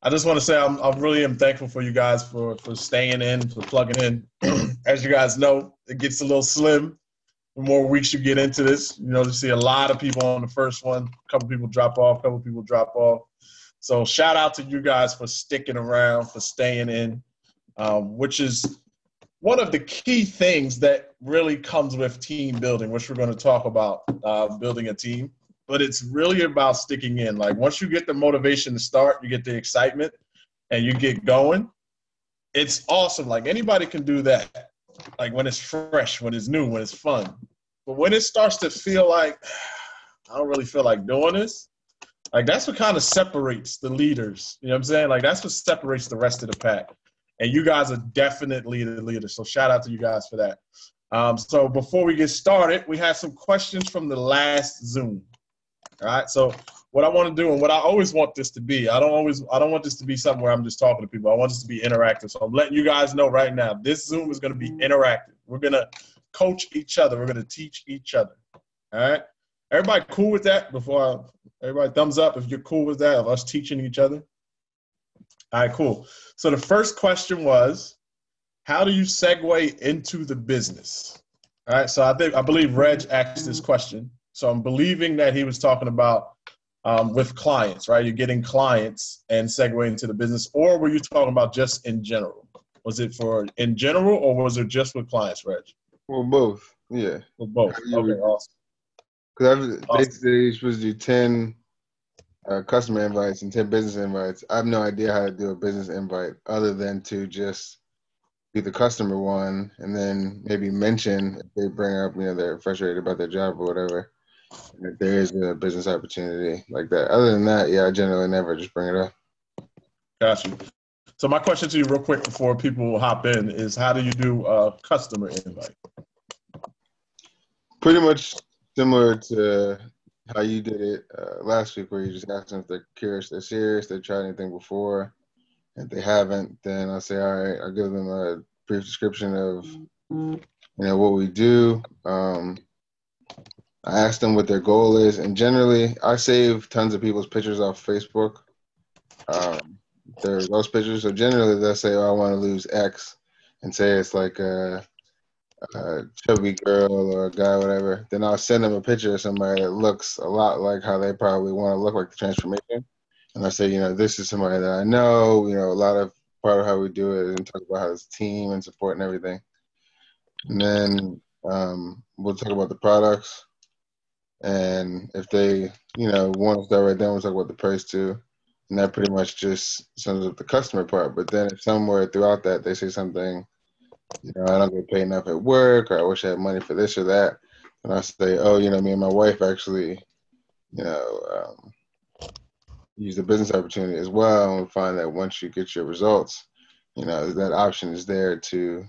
I just want to say I'm really am thankful for you guys for staying in, for plugging in. As you guys know, it gets a little slim the more weeks you get into this. You see a lot of people on the first one. A couple people drop off, a couple people drop off. So shout out to you guys for sticking around, for staying in, which is one of the key things that really comes with team building, which we're going to talk about, building a team. But it's really about sticking in. Like once you get the motivation to start, you get the excitement, and you get going, it's awesome. Like anybody can do that. Like when it's fresh, when it's new, when it's fun. But when it starts to feel like, I don't really feel like doing this, like that's what kind of separates the leaders. You know what I'm saying? Like that's what separates the rest of the pack. And you guys are definitely the leaders. So shout out to you guys for that. So before we get started, we have some questions from the last Zoom. All right. So what I want to do and what I always want this to be, I don't want this to be something where I'm just talking to people. I want this to be interactive. So I'm letting you guys know right now, this Zoom is going to be interactive. We're going to coach each other. We're going to teach each other. All right. Everybody cool with that? Everybody thumbs up if you're cool with that, of us teaching each other. All right, cool. So the first question was, how do you segue into the business? All right, so I believe Reg asked this question. So I'm believing that he was talking about with clients, right? You're getting clients and segueing into the business, or were you talking about just in general? Was it for in general, or was it just with clients, Reg? Well, both. Yeah. With both. Okay, awesome. Because basically you're supposed to do 10 customer invites and 10 business invites. I have no idea how to do a business invite other than to just be the customer one and then maybe mention if they bring up, they're frustrated about their job or whatever. And if there is a business opportunity like that. Other than that, yeah, I generally never just bring it up. Got you. So my question to you real quick before people hop in is, how do you do a customer invite? Pretty much similar to how you did it last week, where you just ask them if they're curious, they're serious, they've tried anything before. If they haven't, then I'll say, all right, I'll give them a brief description of, what we do. I ask them what their goal is, and generally, I save tons of people's pictures off Facebook. They're those pictures, so generally they'll say, oh, I want to lose X, and say it's like a chubby girl or a guy, whatever. Then I'll send them a picture of somebody that looks a lot like how they probably want to look like the transformation. And I say, this is somebody that I know, a lot of part of how we do it and talk about how it's team and support and everything. And then we'll talk about the products. And if they, want to start right then, we'll talk about the price too. And that pretty much just sums up the customer part. But then if somewhere throughout that they say something, I don't get paid enough at work, or I wish I had money for this or that, and I say, oh, me and my wife actually, use the business opportunity as well, and we find that once you get your results, that option is there to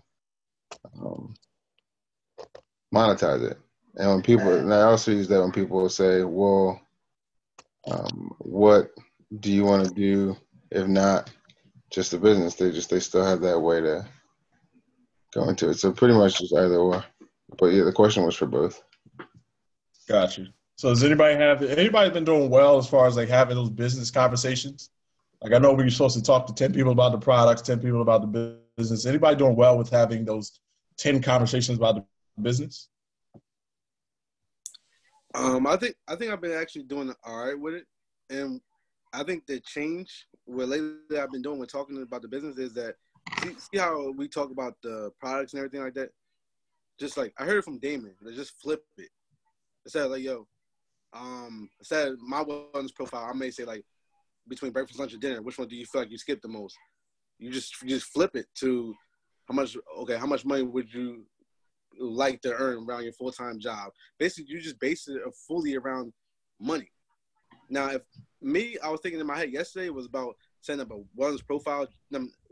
monetize it. And and I also use that when people will say, well, what do you want to do if not just a business? They still have that way to go into it. So pretty much just either or. But yeah, the question was for both. Gotcha. So does anybody been doing well as far as like having those business conversations? Like I know we're supposed to talk to 10 people about the products, 10 people about the business. Anybody doing well with having those 10 conversations about the business? I think I've been actually doing all right with it. And I think the change what lately I've been doing when talking about the business is that see how we talk about the products and everything like that? Just like I heard it from Damon, just flip it. Instead of like, yo, instead of my wellness profile, I may say like between breakfast, lunch, and dinner, which one do you feel like you skip the most? You just flip it to how much money would you like to earn around your full-time job? Basically, you just base it fully around money. Now, I was thinking in my head yesterday was about setting up a wellness profile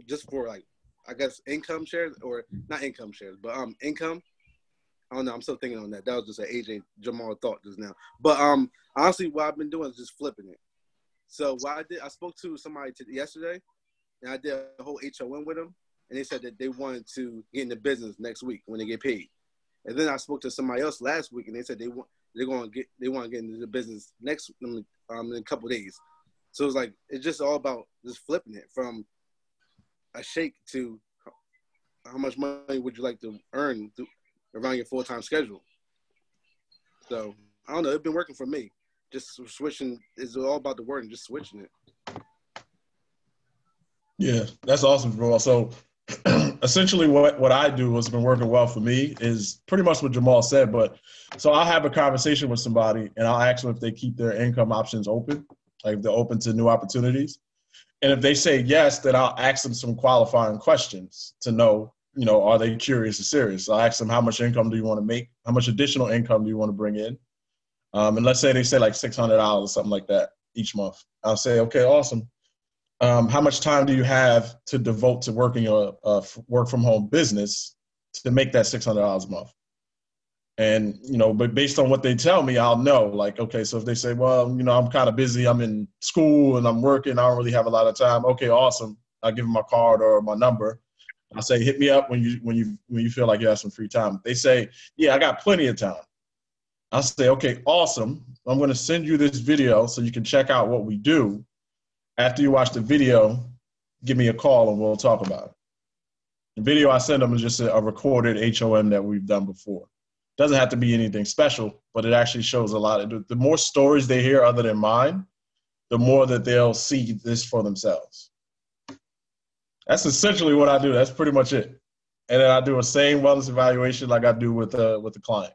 just for like, I guess income shares or not income shares, but income. I don't know. I'm still thinking on that. That was just an AJ Jamal thought just now. But honestly, what I've been doing is just flipping it. So what I did, I spoke to somebody yesterday, and I did a whole HON with them, and they said that they wanted to get in the business next week when they get paid. And then I spoke to somebody else last week, and they said they want to get into the business in a couple of days. So it's like it's just all about just flipping it from a shake to how much money would you like to earn around your full-time schedule. So I don't know. It's been working for me. Just switching is all about the word and just switching it. Yeah, that's awesome, bro. So essentially what I do, what's been working well for me, is pretty much what Jamal said. But so I'll have a conversation with somebody and I'll ask them if they keep their income options open, like if they're open to new opportunities. And if they say yes, then I'll ask them some qualifying questions to know, are they curious or serious? I'll ask them, how much income do you want to make? How much additional income do you want to bring in? And let's say they say like $600 or something like that each month. I'll say, okay, awesome. How much time do you have to devote to working a work from home business to make that $600 a month? And, but based on what they tell me, I'll know, like, okay, so if they say, well, I'm kind of busy, I'm in school and I'm working, I don't really have a lot of time. Okay, awesome. I'll give them my card or my number. I'll say, hit me up when you feel like you have some free time. They say, yeah, I got plenty of time. I'll say, okay, awesome. I'm going to send you this video so you can check out what we do. After you watch the video, give me a call and we'll talk about it. The video I send them is just a recorded HOM that we've done before. Doesn't have to be anything special, but it actually shows a lot. The more stories they hear other than mine, the more that they'll see this for themselves. That's essentially what I do. That's pretty much it. And then I do a same wellness evaluation like I do with the client.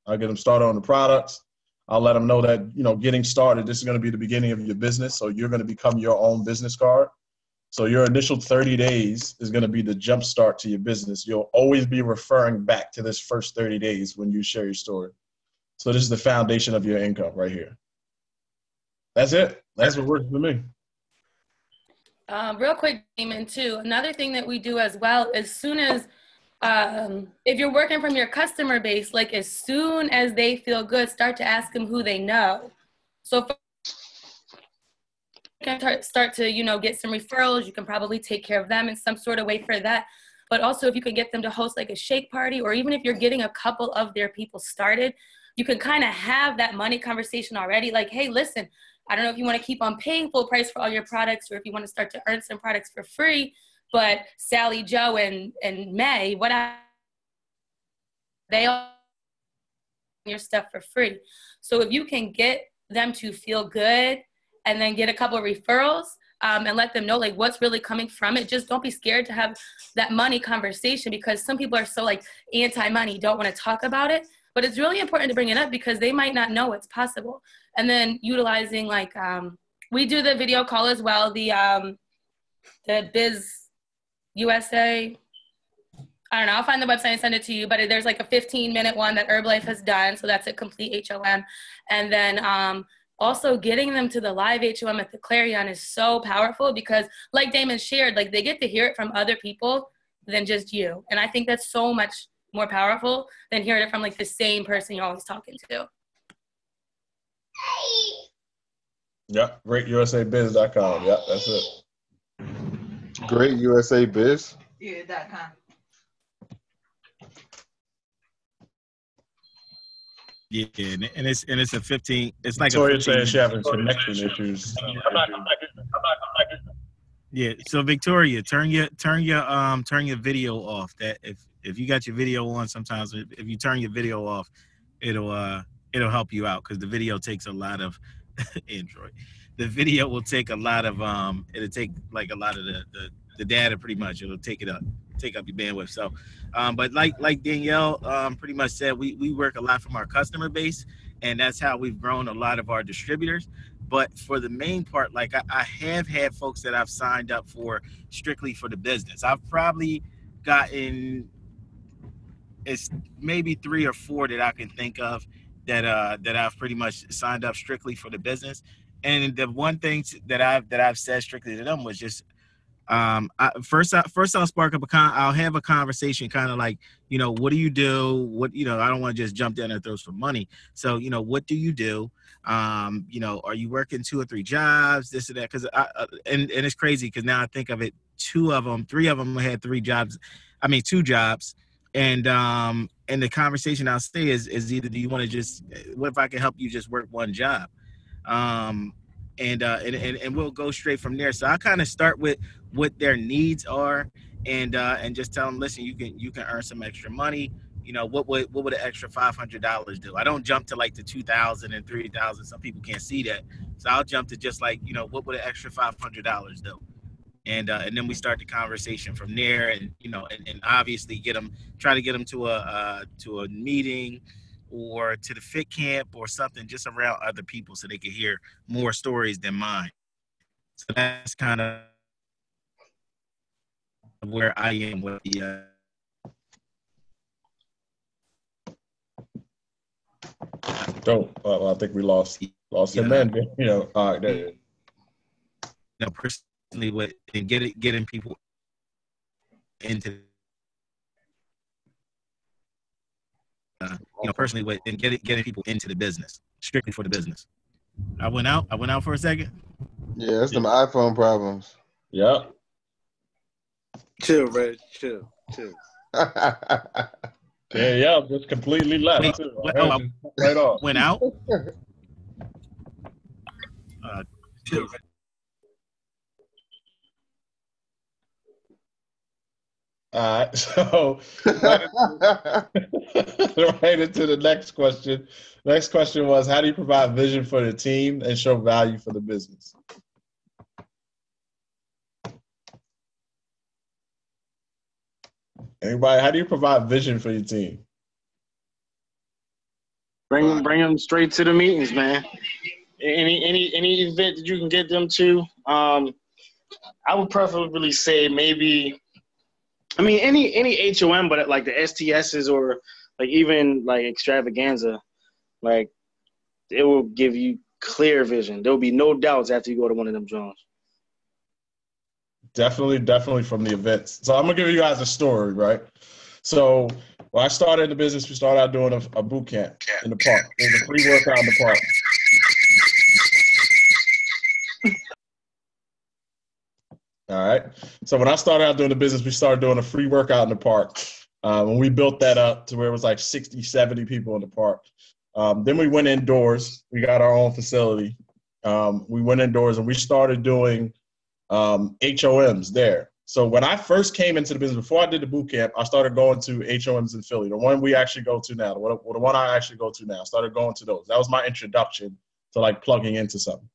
I get them started on the products. I'll let them know that, getting started, this is going to be the beginning of your business. So you're going to become your own business card. So your initial 30 days is going to be the jump start to your business. You'll always be referring back to this first 30 days when you share your story. So this is the foundation of your income right here. That's it. That's what works for me. Real quick, Damon, too. Another thing that we do as well, as soon as, if you're working from your customer base, like as soon as they feel good, start to ask them who they know. So if you can start to, get some referrals, you can probably take care of them in some sort of way for that. But also if you could get them to host like a shake party, or even if you're getting a couple of their people started, you can kind of have that money conversation already. Like, hey, listen, I don't know if you want to keep on paying full price for all your products, or if you want to start to earn some products for free, but Sally, Joe, and May, they all your stuff for free. So if you can get them to feel good and then get a couple of referrals and let them know like what's really coming from it, just don't be scared to have that money conversation, because some people are so like anti-money, don't want to talk about it. But it's really important to bring it up because they might not know it's possible. And then utilizing like, we do the video call as well, the Biz USA, I don't know, I'll find the website and send it to you, but there's like a 15-minute one that Herbalife has done. So that's a complete HOM. And then also getting them to the live HOM at the Clarion is so powerful because like Damon shared, like they get to hear it from other people than just you. And I think that's so much more powerful than hearing it from like the same person you're always talking to. Yep, greatusabiz.com. Yep, that's it. Great USA Biz? Yeah, .com. Yeah, and it's a 15. It's like Victoria a 15 says she having connection issues. Yeah, so Victoria, turn your video off. That if you got your video on, sometimes if you turn your video off, it'll help you out because the video takes a lot of Android. The video will take a lot of it'll take like a lot of the data pretty much. It'll take up your bandwidth. So, but like Danielle pretty much said, we work a lot from our customer base, and that's how we've grown a lot of our distributors. But for the main part, like I have had folks that I've signed up for strictly for the business. I've probably gotten, it's maybe 3 or 4 that I can think of that I've pretty much signed up strictly for the business. And the one thing that I've said strictly to them was just, first I'll spark up I'll have a conversation kind of like, what do you do? What, I don't want to just jump down their throats for money. So, what do you do? Are you working 2 or 3 jobs, this or that? Cause and it's crazy. Cause now I think of it, 3 of them had 2 jobs. And the conversation I'll say is either, do you want to what if I can help you just work 1 job? and we'll go straight from there. So I kind of start with what their needs are, and just tell them, listen, you can earn some extra money. You know, what would an extra $500 do? I don't jump to like the 2,000 and 3,000. Some people can't see that, so I'll jump to just like, you know, what would an extra $500 do? And then we start the conversation from there, and you know, and obviously try to get them to a meeting or to the fit camp or something, just around other people so they can hear more stories than mine. So that's kind of where I am with the. Dope. I think we lost him, man. You know, there. You know, personally, with and getting people into. You know, personally, with and getting people into the business, strictly for the business. I went out for a second. Yeah, that's some iPhone problems. Yep. Chill, Reg. Chill. Yeah, just completely left. Wait, too. right off. Went out. Chill. All right, so right into the next question. Next question was, how do you provide vision for the team and show value for the business? Anybody, how do you provide vision for your team? Bring them straight to the meetings, man. Any event that you can get them to. I would preferably say maybe. I mean, any HOM, but like the STSs or like even like extravaganza, like it will give you clear vision. There will be no doubts after you go to one of them joints. Definitely from the events. So I'm gonna give you guys a story, right? So when I started the business, we started out doing a boot camp in the park. It was a free workout in the park. All right. So when I started out doing the business, we started doing a free workout in the park. When we built that up to where it was like 60, 70 people in the park. Then we went indoors. We got our own facility. We went indoors and we started doing HOMs there. So when I first came into the business, before I did the boot camp, I started going to HOMs in Philly, the one we actually go to now, the one I actually go to now. I started going to those. That was my introduction to like plugging into something.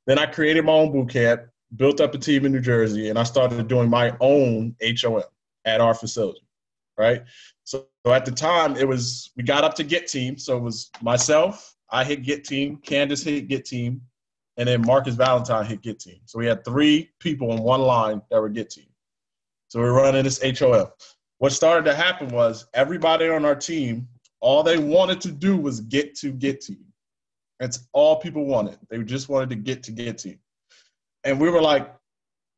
Then I created my own boot camp, built up a team in New Jersey, and I started doing my own HOM at our facility, right? So at the time, we got up to Get Team. So it was myself, I hit Get Team, Candace hit Get Team, and then Marcus Valentine hit Get Team. So we had 3 people in one line that were Get Team. So we were running this HOM. What started to happen was everybody on our team, all they wanted to do was get to Get Team. That's all people wanted. They just wanted to Get Team. And we were like,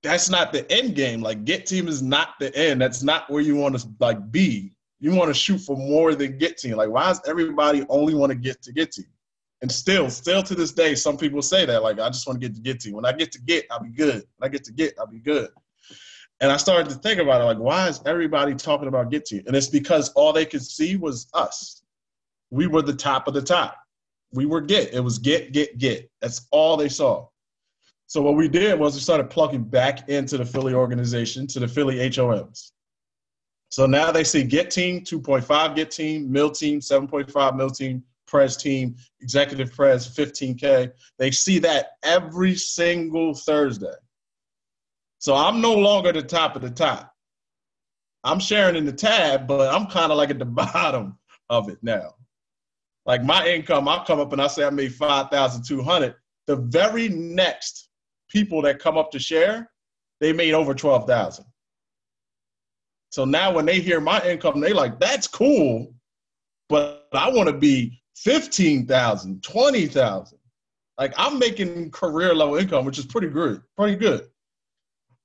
that's not the end game. Like, Get Team is not the end. That's not where you want to like be. You want to shoot for more than Get Team. Like, why does everybody only want to Get Team? And still to this day, some people say that, like, I just want to Get Team. When I get to Get, I'll be good. When I get to Get, I'll be good. And I started to think about it, like, why is everybody talking about Get Team? And it's because all they could see was us. We were the top of the top. We were Get. It was Get. That's all they saw. So what we did was we started plugging back into the Philly organization, to the Philly HOMs. So now they see Get Team, 2.5 Get Team, Mil Team, 7.5 Mil Team, Prez Team, Executive Prez, 15K. They see that every single Thursday. So I'm no longer the top of the top. I'm sharing in the tab, but I'm kind of like at the bottom of it now. Like, my income, I'll come up and I say I made $5,200. The very next people that come up to share, they made over $12,000. So now when they hear my income, they like, that's cool, but I want to be $15,000, $20,000. Like, I'm making career level income, which is pretty good.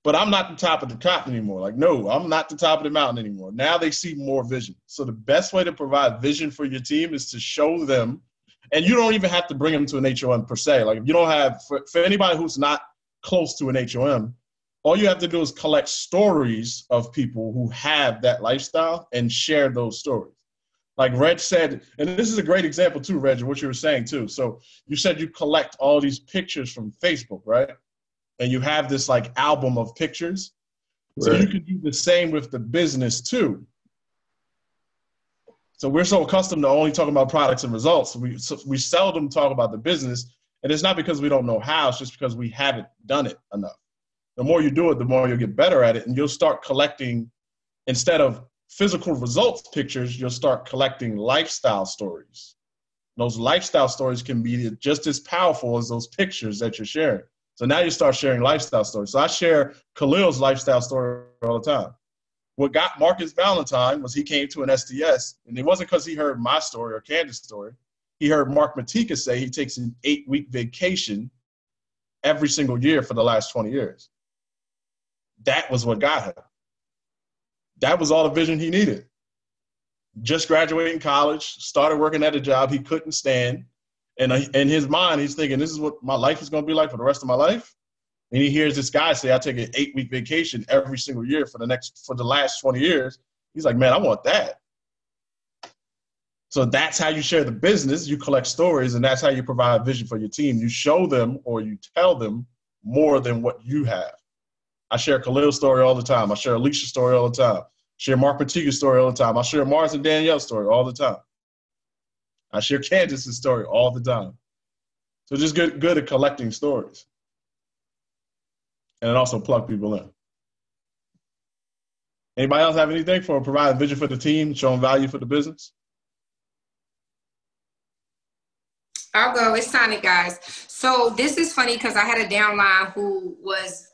But I'm not the top of the top anymore. Like, no, I'm not the top of the mountain anymore. Now they see more vision. So the best way to provide vision for your team is to show them, and you don't even have to bring them to an HOM per se. Like, if you don't have, for anybody who's not close to an HOM, all you have to do is collect stories of people who have that lifestyle and share those stories. Like Reg said, and this is a great example too, Reg, of what you were saying too. So you said you collect all these pictures from Facebook, right? And you have this like album of pictures. So Right. you can do the same with the business too. So we're so accustomed to only talking about products and results. We seldom talk about the business. And it's not because we don't know how, it's just because we haven't done it enough. The more you do it, the more you'll get better at it. And you'll start collecting, instead of physical results pictures, you'll start collecting lifestyle stories. Those lifestyle stories can be just as powerful as those pictures that you're sharing. So now you start sharing lifestyle stories. So I share Khalil's lifestyle story all the time. What got Marcus Valentine was he came to an SDS, and it wasn't because he heard my story or Candace's story. He heard Mark Matika say he takes an 8-week vacation every single year for the last 20 years. That was what got him. That was all the vision he needed. Just graduating college, started working at a job he couldn't stand. And in his mind, he's thinking, this is what my life is going to be like for the rest of my life. And he hears this guy say, I take an 8-week vacation every single year for the last 20 years. He's like, man, I want that. So that's how you share the business. You collect stories, and that's how you provide vision for your team. You show them or you tell them more than what you have. I share Khalil's story all the time. I share Alicia's story all the time. Share Mark Matika's story all the time. I share Mars and Danielle's story all the time. I share Candace's story all the time. So just good at collecting stories. And it also plug people in. Anybody else have anything for providing vision for the team, showing value for the business? I'll go. It's Sonic, guys. So this is funny because I had a downline who was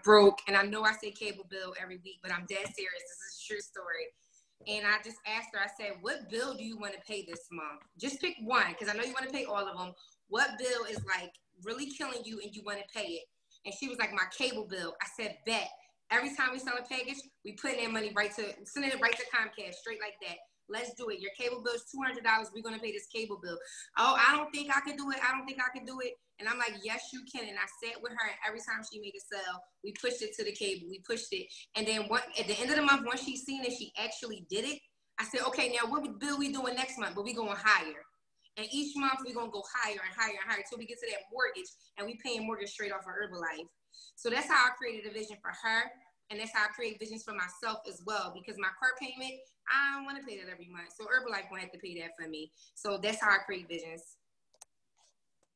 broke, and I know I say cable bill every week, but I'm dead serious. This is a true story. And I just asked her, I said, what bill do you want to pay this month? Just pick one, because I know you want to pay all of them. What bill is like really killing you and you want to pay it? And she was like, my cable bill. I said, bet. Every time we sell a package, we put in money sending it right to Comcast, straight like that. Let's do it. Your cable bill is $200. We're going to pay this cable bill. Oh, I don't think I can do it. I don't think I can do it. And I'm like, yes, you can. And I sat with her, and every time she made a sale, we pushed it to the cable. We pushed it. And then at the end of the month, once she's seen it, she actually did it. I said, okay, now what bill we doing next month? But we going higher. And each month, we're going to go higher and higher and higher until we get to that mortgage, and we paying mortgage straight off of Herbalife. So that's how I created a vision for her. And that's how I create visions for myself as well, because my car payment, I don't want to pay that every month. So Herbalife won't have to pay that for me. So that's how I create visions.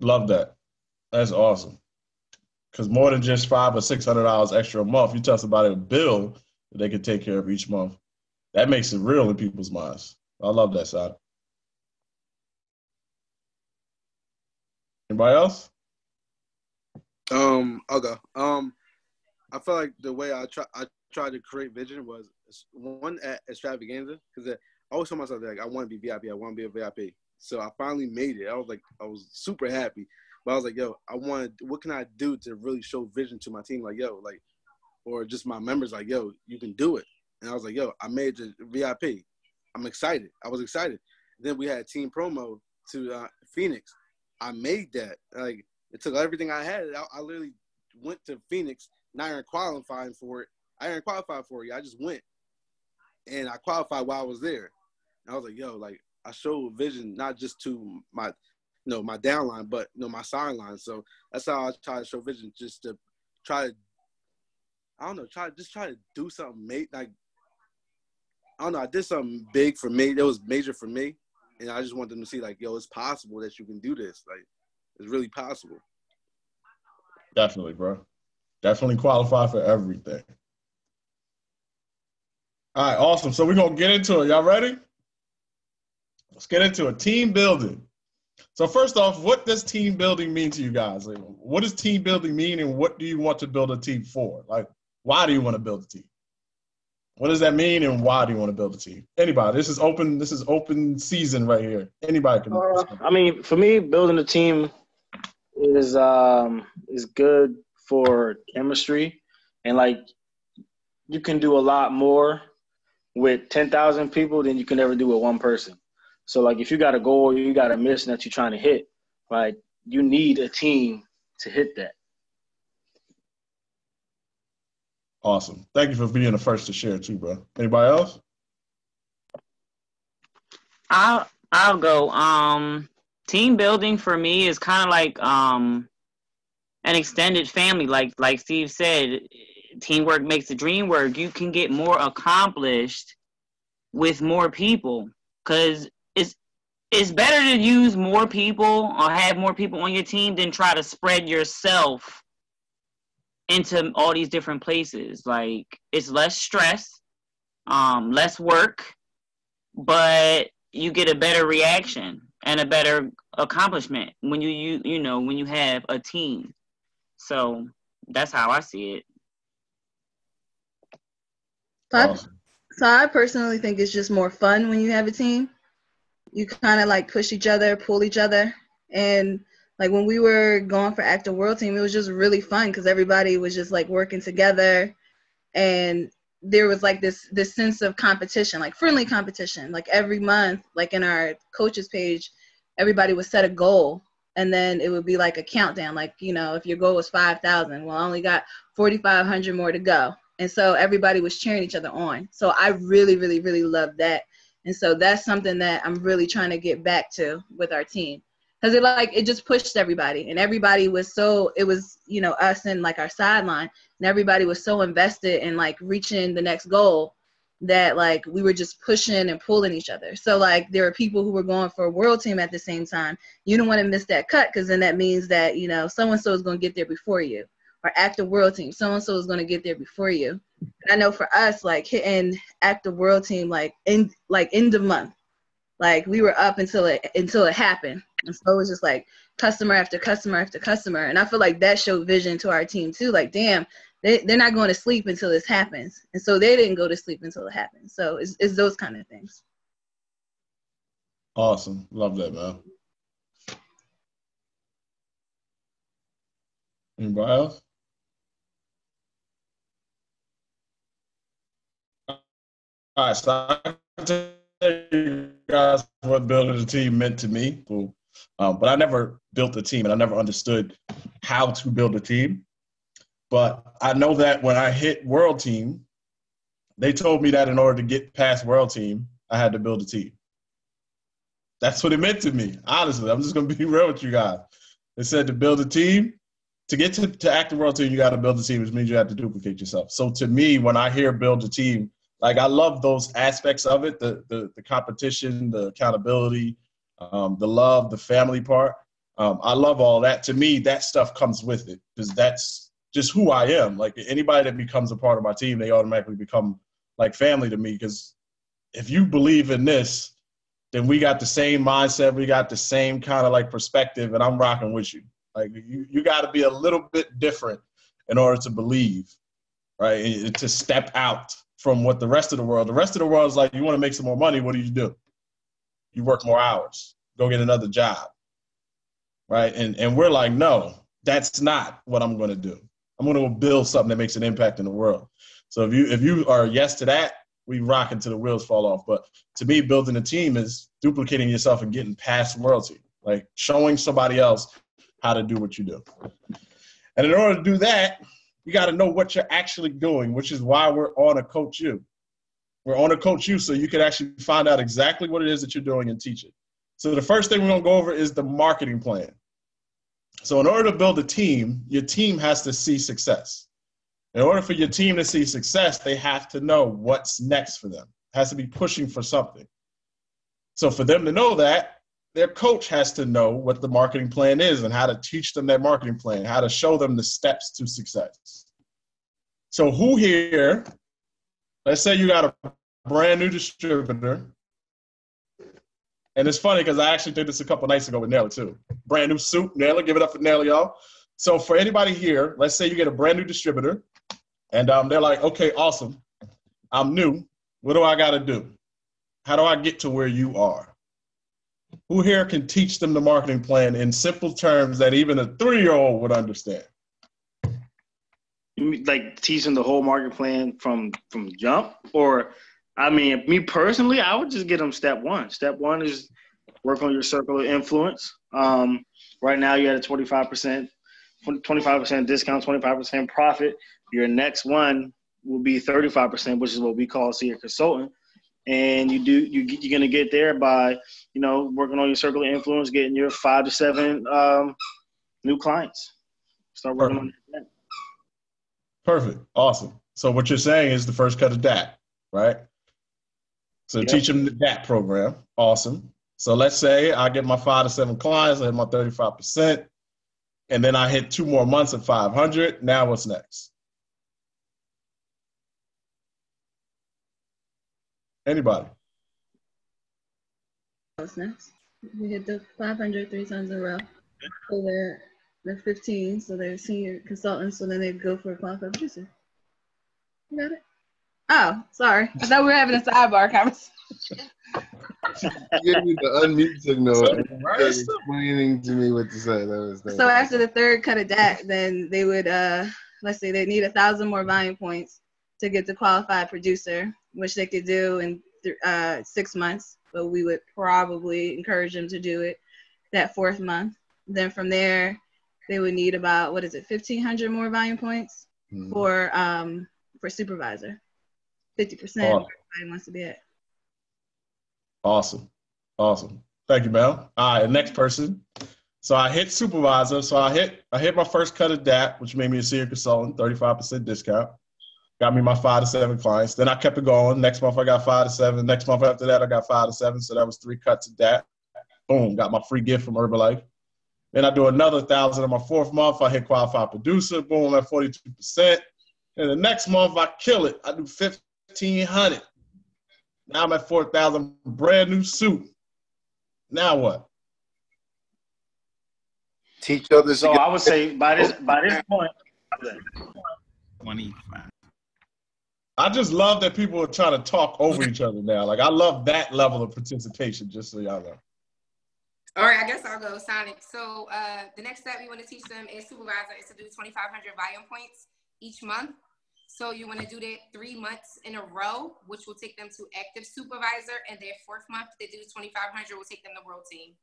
Love that. That's awesome. Because more than just $500 or $600 extra a month, you tell somebody a bill that they can take care of each month. That makes it real in people's minds. I love that side. Anybody else? I'll go. I feel like the way I tried to create vision was one at Extravaganza, because I always told myself that, like, I want to be VIP. I want to be a VIP. So I finally made it. I was super happy. But I was like, yo, what can I do to really show vision to my team? Like, yo, like, or just my members, like, yo, you can do it. And I was like, yo, I made the VIP. I'm excited. I was excited. Then we had team promo to Phoenix. I made that. Like, it took everything I had. I literally went to Phoenix, not even qualifying for it. I didn't qualify for it. I just went. And I qualified while I was there. And I was like, yo, like, I showed vision not just to my my downline, but my sideline. So that's how I try to show vision, just to try to, I don't know, try to do something, like, I don't know, I did something big for me. It was major for me. And I just want them to see, like, yo, it's possible that you can do this. Like, it's really possible. Definitely, bro. Definitely qualify for everything. All right, awesome. So we're going to get into it. Y'all ready? Let's get into it. Team building. So first off, what does team building mean to you guys? Like, what does team building mean, and what do you want to build a team for? Like, why do you want to build a team? What does that mean, and why do you want to build a team? Anybody? This is open season right here. Anybody can. I mean, for me, building a team is good for chemistry, and, like, you can do a lot more with 10,000 people than you can ever do with one person. So, like, if you got a goal, you got a mission that you're trying to hit, like, you need a team to hit that. Awesome. Thank you for being the first to share too, bro. Anybody else? I'll go. Team building for me is kind of like an extended family. Like Steve said, teamwork makes the dream work. You can get more accomplished with more people, because it's better to use more people or have more people on your team than try to spread yourself into all these different places. Like, it's less stress, less work, but you get a better reaction and a better accomplishment when when you have a team. So that's how I see it. So I personally think it's just more fun when you have a team. You kind of like push each other, pull each other. And like when we were going for Active World Team, it was just really fun because everybody was just like working together. And there was like this sense of competition, like friendly competition. Like every month, like in our coaches page, everybody would set a goal. And then it would be like a countdown. Like, if your goal was 5,000, well, I only got 4,500 more to go. And so everybody was cheering each other on. So I really, really, really loved that. And so that's something that I'm really trying to get back to with our team. Because it just pushed everybody. And everybody was us and like our sideline. And everybody was so invested in like reaching the next goal that like we were just pushing and pulling each other. So like there were people who were going for a world team at the same time. You don't want to miss that cut, because then that means that, so-and-so is going to get there before you. Or Active World Team, so-and-so is going to get there before you. And I know for us, like hitting Active World Team, end of month, like we were up until it happened. And so it was just like customer after customer after customer. And I feel like that showed vision to our team too. Like, damn, they're not going to sleep until this happens. And so they didn't go to sleep until it happened. So it's those kind of things. Awesome. Love that, man. Anybody else? All right, so I can tell you guys what building a team meant to me. Cool. But I never built a team, and I never understood how to build a team. But I know that when I hit World Team, they told me that in order to get past World Team, I had to build a team. That's what it meant to me, honestly. I'm just going to be real with you guys. They said to build a team. To get to Active World Team, you got to build a team, which means you have to duplicate yourself. So to me, when I hear build a team, like I love those aspects of it, the competition, the accountability, the love, the family part. I love all that. To me, that stuff comes with it because that's just who I am. Like anybody that becomes a part of my team, they automatically become like family to me, because if you believe in this, then we got the same mindset. We got the same kind of like perspective, and I'm rocking with you. Like you got to be a little bit different in order to believe, right? And to step out from what the rest of the world is like. You want to make some more money. What do? You work more hours, go get another job, right? And we're like, no, that's not what I'm going to do. I'm going to build something that makes an impact in the world. So if you are yes to that, we rock until the wheels fall off. But to me, building a team is duplicating yourself and getting past World Team, like showing somebody else how to do what you do. And in order to do that, you got to know what you're actually doing, which is why we're on a Coach U. We're on a Coach U so you can actually find out exactly what it is that you're doing and teach it. So the first thing we're going to go over is the marketing plan. So in order to build a team, your team has to see success. In order for your team to see success, they have to know what's next for them. It has to be pushing for something. So for them to know that, their coach has to know what the marketing plan is and how to teach them that marketing plan, how to show them the steps to success. So who here, let's say you got a brand new distributor, and it's funny because I actually did this a couple nights ago with Naylor too. Brand new suit, Naylor, give it up for Naylor, y'all. So for anybody here, let's say you get a brand new distributor, and they're like, okay, awesome, I'm new. What do I got to do? How do I get to where you are? Who here can teach them the marketing plan in simple terms that even a 3-year-old would understand? You mean like teaching the whole marketing plan from jump? Or, I mean, me personally, I would just get them step one. Step one is work on your circle of influence. Right now, you're at a 25% discount, 25% profit. Your next one will be 35%, which is what we call a senior consultant. and you're gonna get there by working on your circle of influence, getting your 5 to 7 new clients. Start working on that. Perfect. Awesome. So what you're saying is the first cut of DAT, right? So teach them the DAT program. Awesome. So let's say I get my 5 to 7 clients, I hit my 35%, and then I hit 2 more months at 500. Now what's next? Anybody? What's next? We hit the 500 3 times in a row. So they're 15, so they're senior consultants, so then they go for a qualified producer. You got it? Oh, sorry. I thought we were having a sidebar conversation. Give me the unmute signal and explaining to me what to say. So after the third cut of DAT, then they would, let's say they need 1,000 more volume points to get the qualified producer, which they could do in 6 months, but we would probably encourage them to do it that 4th month. Then from there, they would need about, 1,500 more volume points for supervisor. 50% where everybody wants to be at. Awesome. Thank you, Mel. All right, next person. So I hit supervisor. So I hit my first cut of DAT, which made me a senior consultant, 35% discount. Got me my 5 to 7 clients. Then I kept it going. Next month I got 5 to 7. Next month after that I got 5 to 7. So that was 3 cuts of DAT. Boom, got my free gift from Herbalife. Then I do another 1,000 in my 4th month. I hit qualified producer. Boom, at 42%. And the next month I kill it. I do 1,500. Now I'm at 4,000, brand new suit. Now what? Teach others. So I would say by this point, 25. I just love that people are trying to talk over each other now. Like I love that level of participation. Just so y'all know. All right, I guess I'll go, Sonic. So the next step we want to teach them is supervisor is to do 2,500 volume points each month. So you want to do that 3 months in a row, which will take them to active supervisor, and their 4th month they do 2,500 will take them to world team.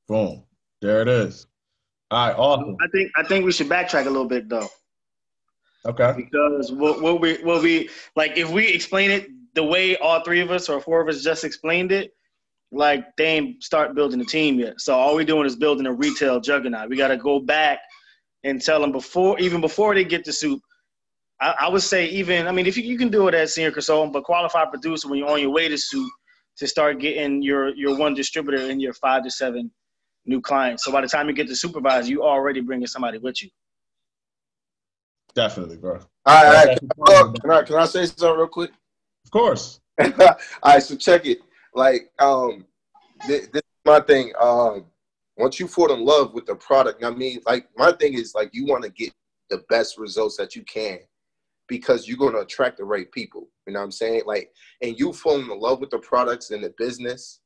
Boom, there it is. All right, awesome. I think we should backtrack a little bit though. Okay. Because what we like, if we explain it the way all 3 of us or 4 of us just explained it, like they ain't start building a team yet. So all we're doing is building a retail juggernaut. We got to go back and tell them before they get the soup. I would say if you can do it as senior consultant, but qualified producer when you're on your way to soup to start getting your one distributor and your 5 to 7 new clients. So by the time you get to supervise, you already bringing somebody with you. Definitely, bro. All right. Can I say something real quick? Of course. All right, so check it. Like, this is my thing. Once you fall in love with the product, like my thing is like you want to get the best results that you can because you're going to attract the right people. You know what I'm saying? Like, and you falling in love with the products and the business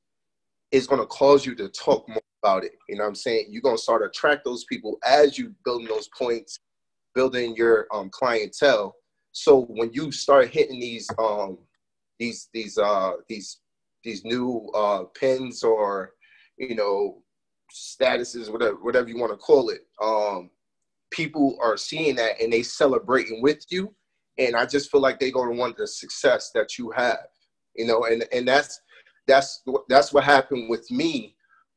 is going to cause you to talk more about it. You know what I'm saying? You're going to start to attract those people as you building those points, building your clientele. So when you start hitting these new pins or statuses, whatever you want to call it, people are seeing that and they celebrating with you, and I just feel like they're going to want the success that you have, and that's what happened with me.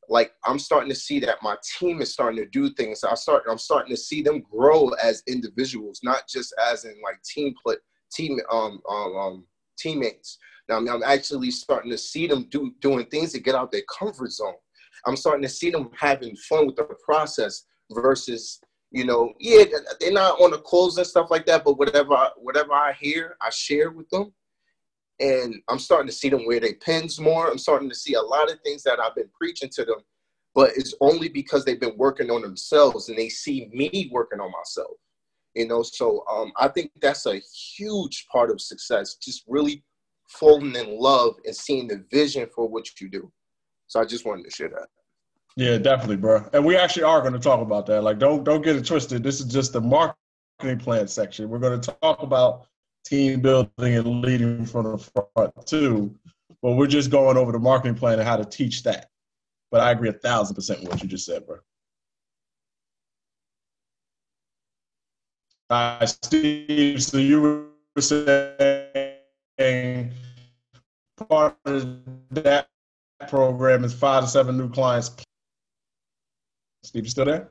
Like I'm starting to see that my team is starting to do things. I'm starting to see them grow as individuals, not just as in like teammates. Now I'm actually starting to see them doing things to get out their comfort zone. I'm starting to see them having fun with the process versus, they're not on the calls and stuff like that, but whatever I hear, I share with them. And I'm starting to see them wear their pins more. I'm starting to see a lot of things that I've been preaching to them, but it's only because they've been working on themselves and they see me working on myself, So I think that's a huge part of success, just really falling in love and seeing the vision for what you do. So I just wanted to share that. Yeah, definitely, bro. And we actually are going to talk about that. Like, don't get it twisted. This is just the marketing plan section. We're going to talk about team building and leading from the front too, but we're just going over the marketing plan and how to teach that. But I agree 1,000% with what you just said, bro. Steve, so you were saying part of that program is 5 to 7 new clients. Steve, you still there?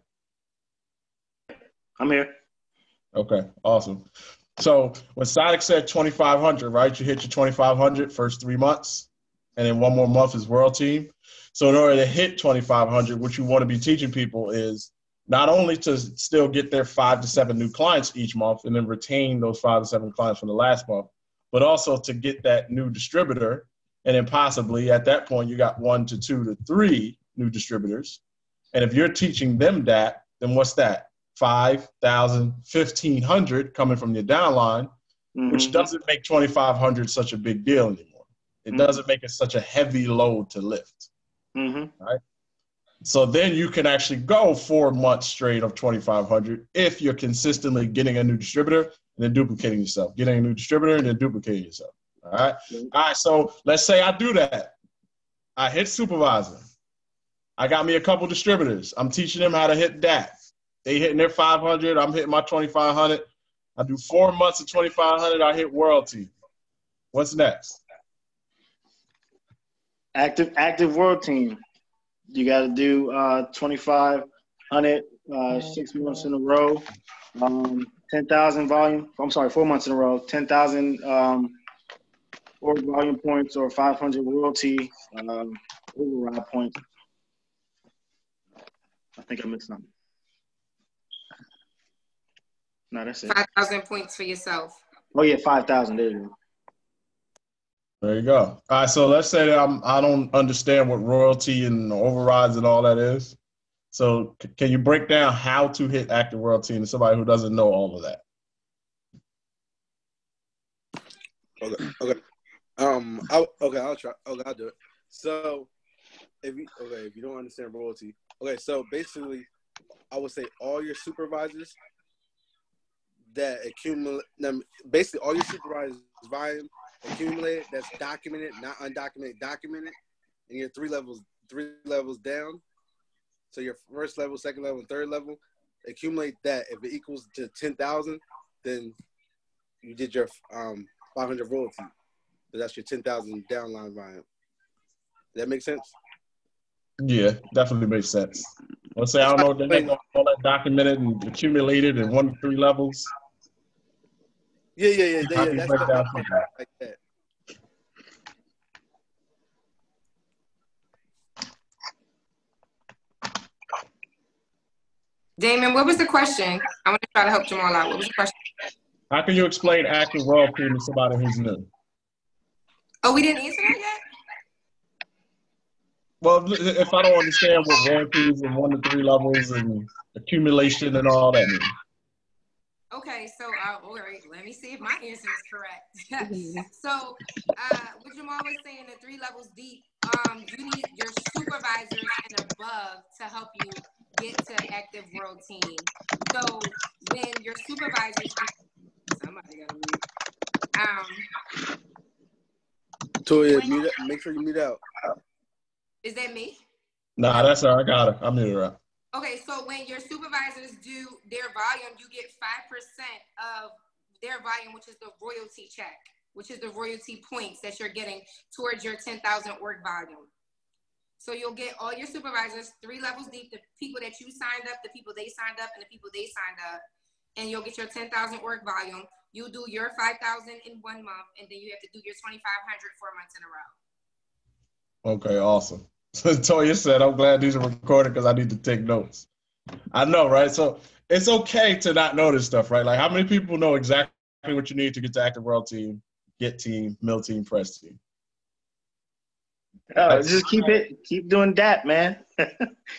I'm here. Okay, awesome. So when Sonic said 2,500, right? You hit your 2,500 first 3 months, and then one more month is World Team. So in order to hit 2,500, what you want to be teaching people is not only to still get their 5 to 7 new clients each month and then retain those 5 to 7 clients from the last month, but also to get that new distributor. And then possibly at that point, you got 1 to 2 to 3 new distributors. And if you're teaching them that, then what's that? 5,000, 1,500 coming from your downline, which doesn't make 2,500 such a big deal anymore. It doesn't make it such a heavy load to lift. Right? So then you can actually go 4 months straight of 2,500 if you're consistently getting a new distributor and then duplicating yourself, getting a new distributor and then duplicating yourself. All right. All right. So let's say I do that. I hit supervisor. I got me a couple distributors. I'm teaching them how to hit that. They hitting their 500. I'm hitting my 2,500. I do 4 months of 2,500. I hit World Team. What's next? Active World Team. You got to do 2,500 6 months in a row. 10,000 volume. I'm sorry, 4 months in a row. 10,000 or volume points or 500 royalty override points. I think I missed something. No, that's it. 5,000 points for yourself. Oh yeah, 5,000. There you go. There you go. All right, so let's say that I don't understand what royalty and overrides and all that is. So can you break down how to hit active World Team to somebody who doesn't know all of that? Okay. I'll try. Okay, I'll do it. So if you don't understand royalty, so basically I would say all your supervisors that accumulate them, basically all your supervisors volume accumulated that's documented, not undocumented, documented, and you're three levels down. So your first level, second level, and third level, accumulate that. If it equals to 10,000, then you did your 500 royalty. So that's your 10,000 downline volume. Does that make sense? Yeah, definitely makes sense. Let's say I don't know, they got all that documented and accumulated in 1 to 3 levels. Yeah. That's like that. Damon, what was the question? I want to try to help Jamal out. What was the question? How can you explain active World Team to somebody who's new? Oh, we didn't answer that yet? Well, if I don't understand what royalties and 1 to 3 levels and accumulation and all that means. Okay, so all right, let me see if my answer is correct. So, what Jamal was saying, the 3 levels deep, you need your supervisors and above to help you get to active World Team. So when your supervisors, somebody gotta mute. Toya, make sure you mute out. Is that me? Nah, that's her. I got her. I'm muted her. Okay, so when your supervisors do their volume, you get 5% of their volume, which is the royalty check, which is the royalty points that you're getting towards your 10,000 org volume. So you'll get all your supervisors 3 levels deep, the people that you signed up, the people they signed up, and the people they signed up, and you'll get your 10,000 org volume. You do your 5,000 in 1 month, and then you have to do your 2,500 4 months in a row. Okay, awesome. So Toya said, I'm glad these are recorded because I need to take notes. I know, right? So it's okay to not know this stuff, right? Like how many people know exactly what you need to get to active World Team, get team, mill team, press team? Just keep doing that, man.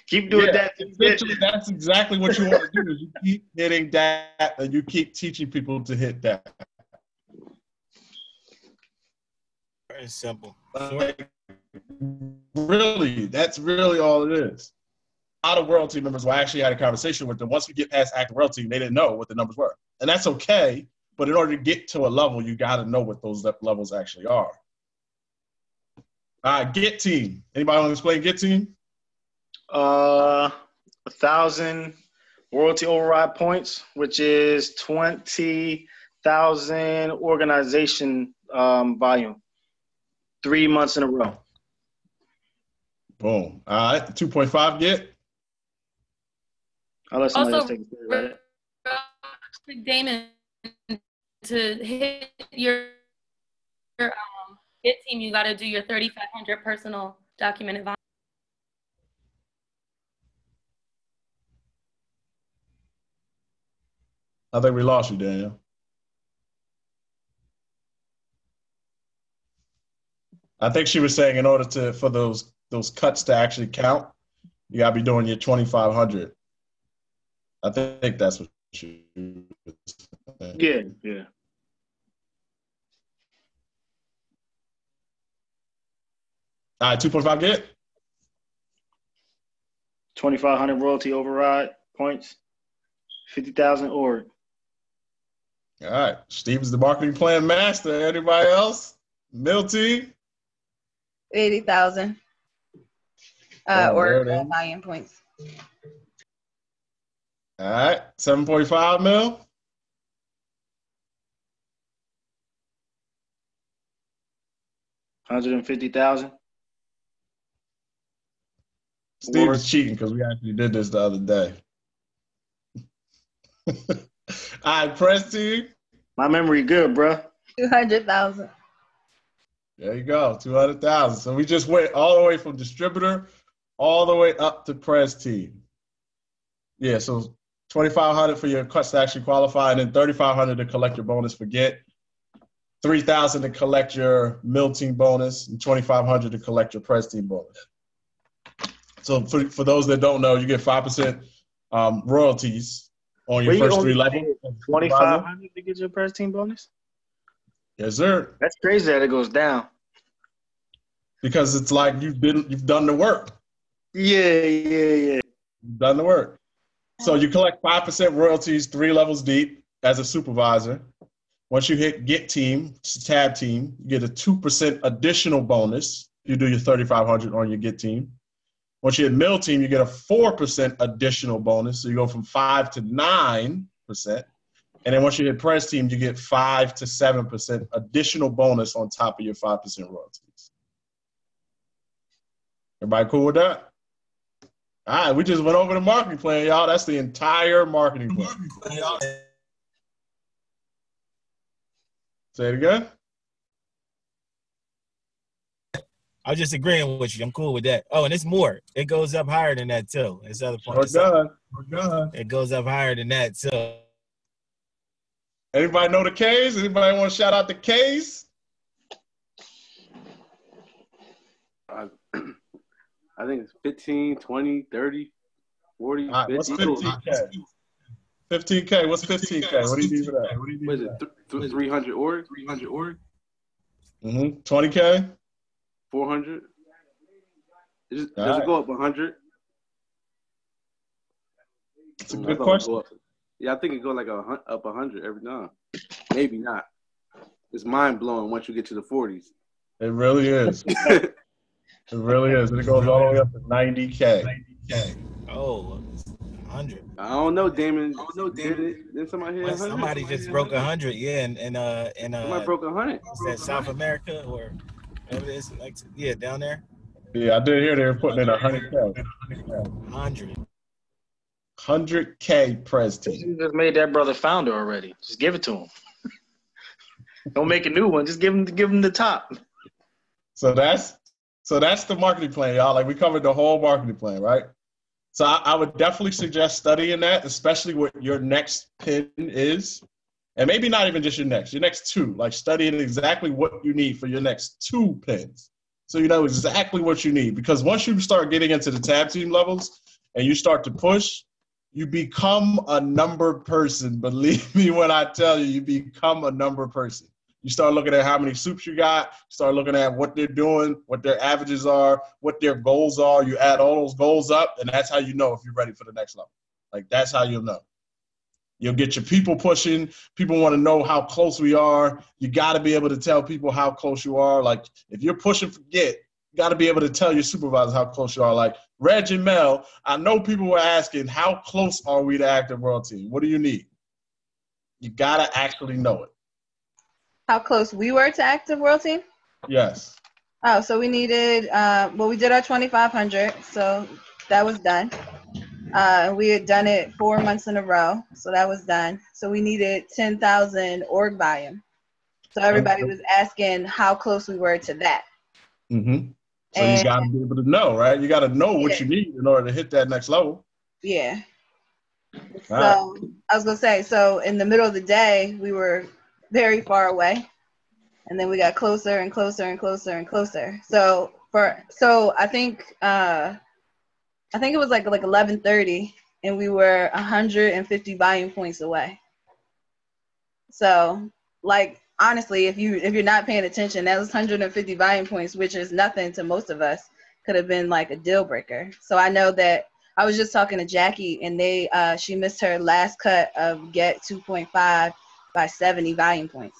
Keep doing that. Essentially, that's exactly what you want to do. Is you keep hitting that, and you keep teaching people to hit that. Very simple. Really, that's really all it is. A lot of World Team members, I actually had a conversation with them. Once we get past active World Team, they didn't know what the numbers were, and that's okay. But in order to get to a level, you got to know what those levels actually are. Get team. Anybody want to explain get team? 1,000 royalty override points, which is 20,000 organization volume. 3 months in a row. Boom. All right. 2.5 get. I'll let somebody else Also, take a stab at it. Damon, to hit your hit team, you got to do your 3,500 personal documented volume. I think we lost you, Daniel. I think she was saying in order for those cuts to actually count, you gotta be doing your 2,500. I think that's what she was saying. Yeah. All right, 2.5 get. 2,500 royalty override points. 50,000 org. All right. Steve is the marketing plan master. Anybody else? Milty? 80,000. Or volume points. All right. 7.5 mil. $150,000. Steve is cheating because we actually did this the other day. All right, press team. My memory good, bro. 200,000. There you go, 200,000. So we just went all the way from distributor all the way up to press team. Yeah, so 2,500 for your cuts to actually qualify, and then 3,500 to collect your bonus for get, 3,000 to collect your mill team bonus, and 2,500 to collect your press team bonus. So for those that don't know, you get 5% royalties on your first 3 levels. 2,500 to get your press team bonus? Yes, sir. That's crazy that it goes down. Because it's like you've done the work. Yeah. You've done the work. So you collect 5% royalties 3 levels deep as a supervisor. Once you hit get team, tab team, you get a 2% additional bonus. You do your 3,500 on your get team. Once you hit mill team, you get a 4% additional bonus. So you go from 5 to 9%. And then once you hit press team, you get 5 to 7% additional bonus on top of your 5% royalties. Everybody cool with that? All right, we just went over the marketing plan, y'all. That's the entire marketing plan. Say it again. I was just agreeing with you. I'm cool with that. Oh, and it's more. It goes up higher than that too. It's other points. We're done. It goes up higher than that too. Anybody know the K's? Anybody want to shout out the K's? I think it's 15, 20, 30, 40, right, 50. what's 15K? 15K. What's 15K? What do you need for that? What is it? 300 org? 300 org? 20K? 400? Does it go up 100? It's a good question. Yeah, I think it go like up 100 every time. Maybe not. It's mind blowing once you get to the 40s. It really is. It really is. And it goes all the way up to 90K. Oh, 100. I don't know, Damon. Then somebody hit 100. Somebody just broke 100. Yeah, and somebody broke 100. Is that South America or whatever it is? Like, yeah, down there. Yeah, I did hear they were putting in 100K. 100K press team. You just made that brother founder already. Just give it to him. Don't make a new one. Just give him the top. So that's the marketing plan, y'all. Like, we covered the whole marketing plan, right? So I would definitely suggest studying that, especially what your next pin is. And maybe not even just your next 2. Like, studying exactly what you need for your next 2 pins. So you know exactly what you need. Because once you start getting into the tab team levels and you start to push, you become a number person. Believe me when I tell you, you become a number person. You start looking at how many soups you got, start looking at what they're doing, what their averages are, what their goals are. You add all those goals up, and that's how you know if you're ready for the next level. Like, that's how you'll know. You'll get your people pushing. People want to know how close we are. You got to be able to tell people how close you are. Like, if you're pushing for get, you got to be able to tell your supervisor how close you are. Like, Reg and Mel, I know people were asking, how close are we to Active World Team? What do you need? You got to actually know it. How close we were to Active World Team? Yes. Oh, so we needed, well, we did our 2,500, so that was done. We had done it 4 months in a row, so that was done. So we needed 10,000 org volume. So everybody was asking how close we were to that. Mm-hmm. So And you got to be able to know, right? You got to know what Yeah. you need in order to hit that next level. Yeah. So Right. I was gonna say, so in the middle of the day, we were very far away, and then we got closer and closer and closer and closer. So I think it was like 11:30, and we were 150 volume points away. So like honestly, if you're not paying attention, that was 150 volume points, which is nothing to most of us. Could have been like a deal breaker. So I know that I was just talking to Jackie, and she missed her last cut of Get 2.5 by 70 volume points.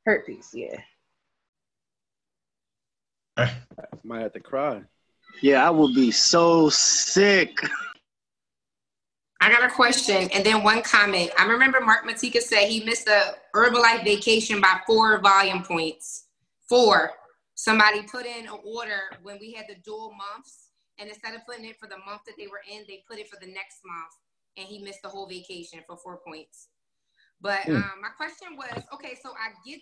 Hurt piece, yeah. Might have to cry. Yeah, I would be so sick. I got a question and then one comment. I remember Mark Matika said he missed a Herbalife vacation by 4 volume points. 4. Somebody put in an order when we had the dual months, and instead of putting it for the month that they were in, they put it for the next month, and he missed the whole vacation for 4 points. But my question was, okay, so I get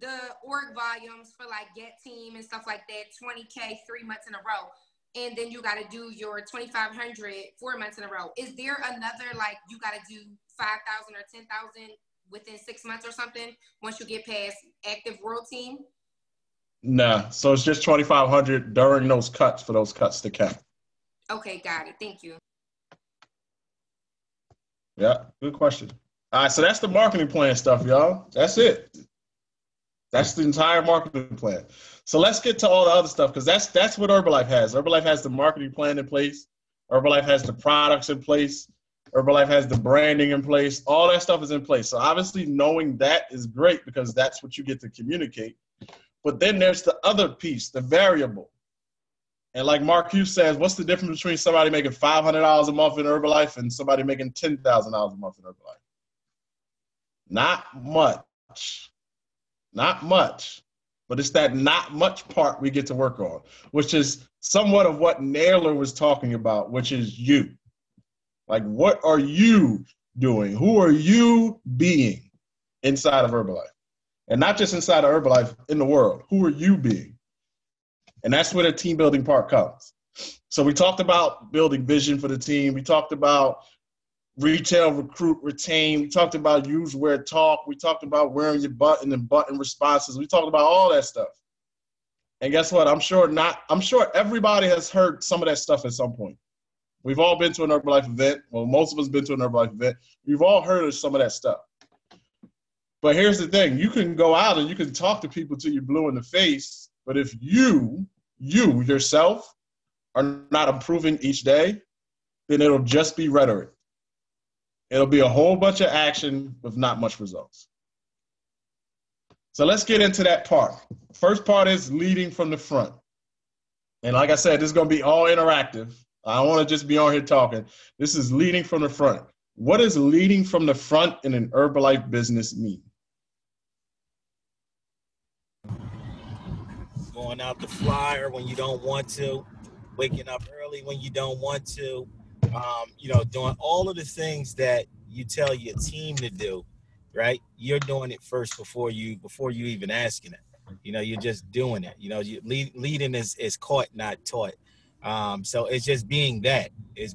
the org volumes for like Get Team and stuff like that, 20K 3 months in a row. And then you got to do your 2,500 4 months in a row. Is there another, like, you got to do 5,000 or 10,000 within 6 months or something once you get past active world team? Nah, so it's just 2,500 during those cuts for those cuts to count. Okay, got it. Thank you. Yeah, good question. All right, so that's the marketing plan stuff, y'all. That's it. That's the entire marketing plan. So let's get to all the other stuff, because that's what Herbalife has. Herbalife has the marketing plan in place. Herbalife has the products in place. Herbalife has the branding in place. All that stuff is in place. So obviously knowing that is great, because that's what you get to communicate. But then there's the other piece, the variable. And like Mark Hughes says, what's the difference between somebody making $500 a month in Herbalife and somebody making $10,000 a month in Herbalife? Not much. Not much. But it's that not much part we get to work on, which is somewhat of what Naylor was talking about, which is you. Like, what are you doing? Who are you being inside of Herbalife? And not just inside of Herbalife, in the world. Who are you being? And that's where the team building part comes. So we talked about building vision for the team. We talked about retail, recruit, retain. We talked about use, wear, talk. We talked about wearing your button and button responses. We talked about all that stuff. And guess what? I'm sure everybody has heard some of that stuff at some point. We've all been to an Herbalife event. Well, most of us been to an Herbalife event. We've all heard of some of that stuff. But here's the thing. You can go out and you can talk to people till you're blue in the face. But if you yourself are not improving each day, then it'll just be rhetoric. It'll be a whole bunch of action with not much results. So let's get into that part. First part is leading from the front. And like I said, this is going to be all interactive. I don't want to just be on here talking. This is leading from the front. What does leading from the front in an Herbalife business mean? Going out the flyer when you don't want to, waking up early when you don't want to, doing all of the things that you tell your team to do, right? You're doing it first before you even asking it. You're just doing it. Leading is caught, not taught. So it's just being that. It's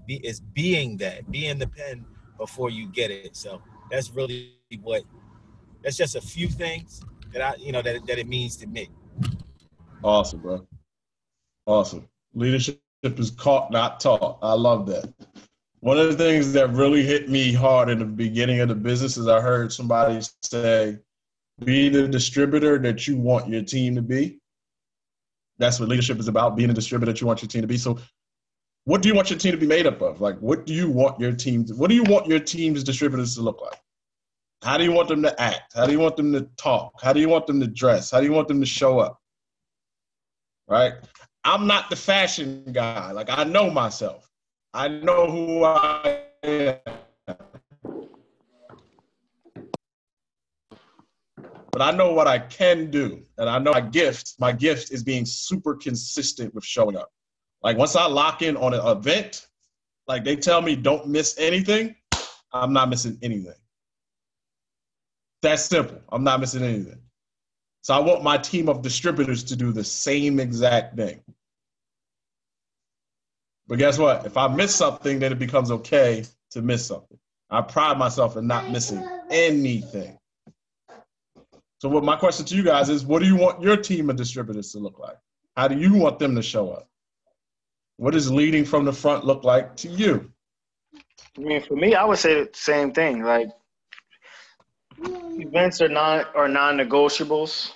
being that. Being the pen before you get it. So that's really that's just a few things that that it means to me. Awesome, bro. Awesome. Leadership is caught, not taught. I love that. One of the things that really hit me hard in the beginning of the business is I heard somebody say, be the distributor that you want your team to be. That's what leadership is about, being a distributor that you want your team to be. So what do you want your team to be made up of? Like, what do you want your team's distributors to look like? How do you want them to act? How do you want them to talk? How do you want them to dress? How do you want them to show up? Right? I'm not the fashion guy. Like, I know myself. I know who I am. but I know what I can do. And I know my gift is being super consistent with showing up. Like once I lock in on an event, like they tell me don't miss anything, I'm not missing anything. That's simple. I'm not missing anything. So I want my team of distributors to do the same exact thing. But guess what? If I miss something, then it becomes okay to miss something. I pride myself in not missing anything. So what my question to you guys is, what do you want your team of distributors to look like? How do you want them to show up? What does leading from the front look like to you? I mean, for me, I would say the same thing. Like, events are non-negotiables.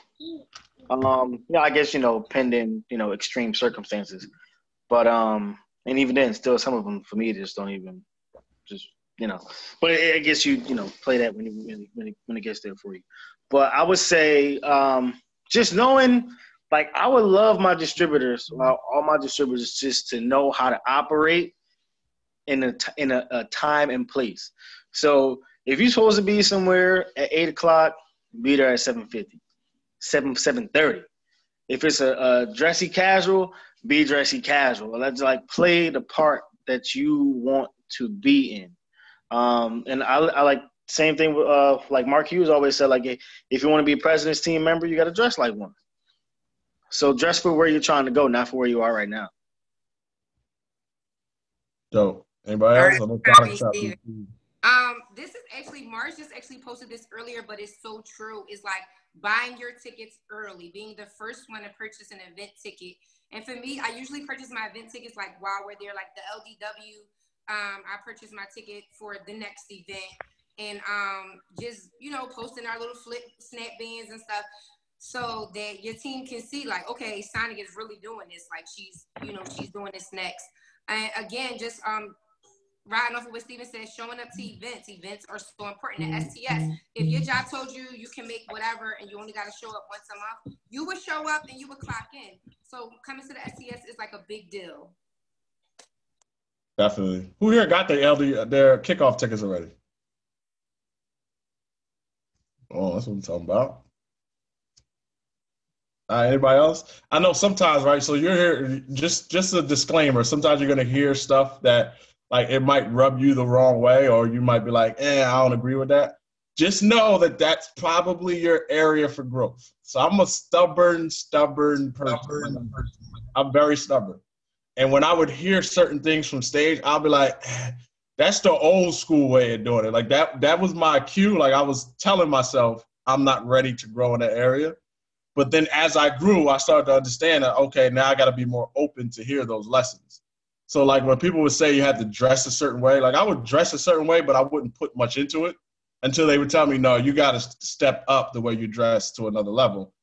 I guess, pending, extreme circumstances. But, and even then, still some of them, for me, just don't even, But I guess you play that when it gets there for you. But I would say just knowing, like, I would love my distributors, all my distributors, just to know how to operate in a time and place. So if you're supposed to be somewhere at 8 o'clock, be there at 7:50, 7:30. If it's a dressy casual, be dressy casual. Let's like play the part that you want to be in. And I like same thing with like Mark Hughes always said, like, if you want to be a president's team member, you got to dress like one. So dress for where you're trying to go, not for where you are right now. Dope. Anybody else? This is actually, Mars just actually posted this earlier, but it's so true. It's like buying your tickets early, being the first one to purchase an event ticket. And for me, I usually purchase my event tickets like while we're there, like the LDW. I purchased my ticket for the next event, and just posting our little flip snap bands and stuff, so that your team can see, like, okay, Sonic is really doing this. Like she's doing this next. And again, just riding off of what Steven said, showing up to events. Events are so important at STS. If your job told you you can make whatever and you only got to show up once a month, you would show up and you would clock in. So coming to the STS is like a big deal. Definitely. Who here got their kickoff tickets already? Oh, that's what I'm talking about. Anybody else? I know sometimes, right? So you're here, just a disclaimer. Sometimes you're going to hear stuff that, like, it might rub you the wrong way, or you might be like, I don't agree with that. Just know that that's probably your area for growth. So I'm a stubborn person. I'm very stubborn. And when I would hear certain things from stage, I'll be like, that's the old school way of doing it. Like that was my cue. Like I was telling myself, I'm not ready to grow in that area. But then as I grew, I started to understand that, okay, now I got to be more open to hear those lessons. So like when people would say you had to dress a certain way, like I would dress a certain way, but I wouldn't put much into it until they would tell me, no, you got to step up the way you dress to another level.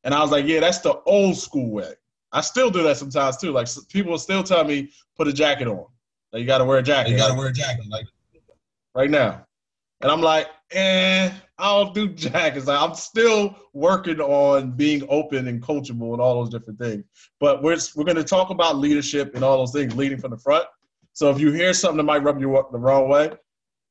And I was like, yeah, that's the old school way. I still do that sometimes too. Like people will still tell me, put a jacket on. Like, you got to wear a jacket. Like right now. And I'm like, I don't do jackets. Like, I'm still working on being open and coachable and all those different things. But we're going to talk about leadership and all those things, leading from the front. So if you hear something that might rub you up the wrong way,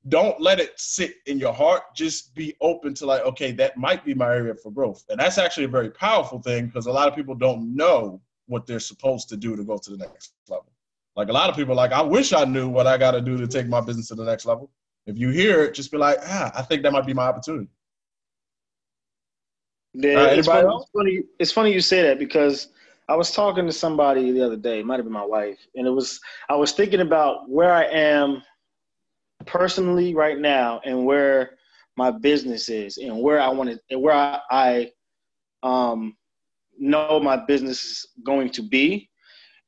don't let it sit in your heart. Just be open to like, okay, that might be my area for growth. And that's actually a very powerful thing because a lot of people don't know what they're supposed to do to go to the next level. Like a lot of people are like, I wish I knew what I got to do to take my business to the next level. If you hear it, just be like, I think that might be my opportunity. Yeah, it's funny you say that because I was talking to somebody the other day, it might have been my wife, and I was thinking about where I am personally right now and where my business is and where I want to, and where I know my business is going to be.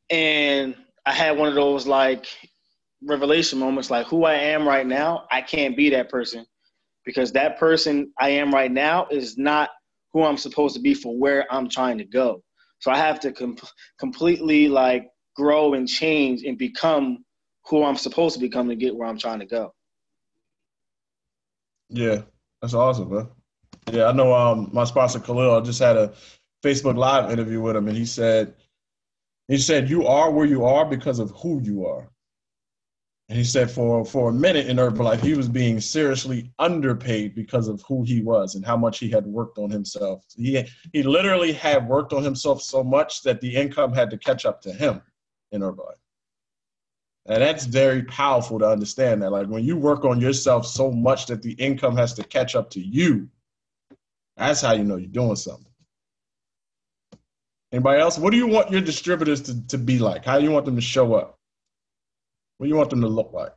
And I had one of those like revelation moments, like who I am right now, I can't be that person because that person I am right now is not who I'm supposed to be for where I'm trying to go. So I have to completely like grow and change and become who I'm supposed to become to get where I'm trying to go. Yeah, that's awesome, man. Yeah, I know my sponsor Khalil, I just had a Facebook Live interview with him, and he said, you are where you are because of who you are. And he said for a minute in Herbalife, he was being seriously underpaid because of who he was and how much he had worked on himself. He literally had worked on himself so much that the income had to catch up to him in Herbalife. And that's very powerful to understand that. Like when you work on yourself so much that the income has to catch up to you, that's how you know you're doing something. Anybody else? What do you want your distributors to be like? How do you want them to show up? What do you want them to look like?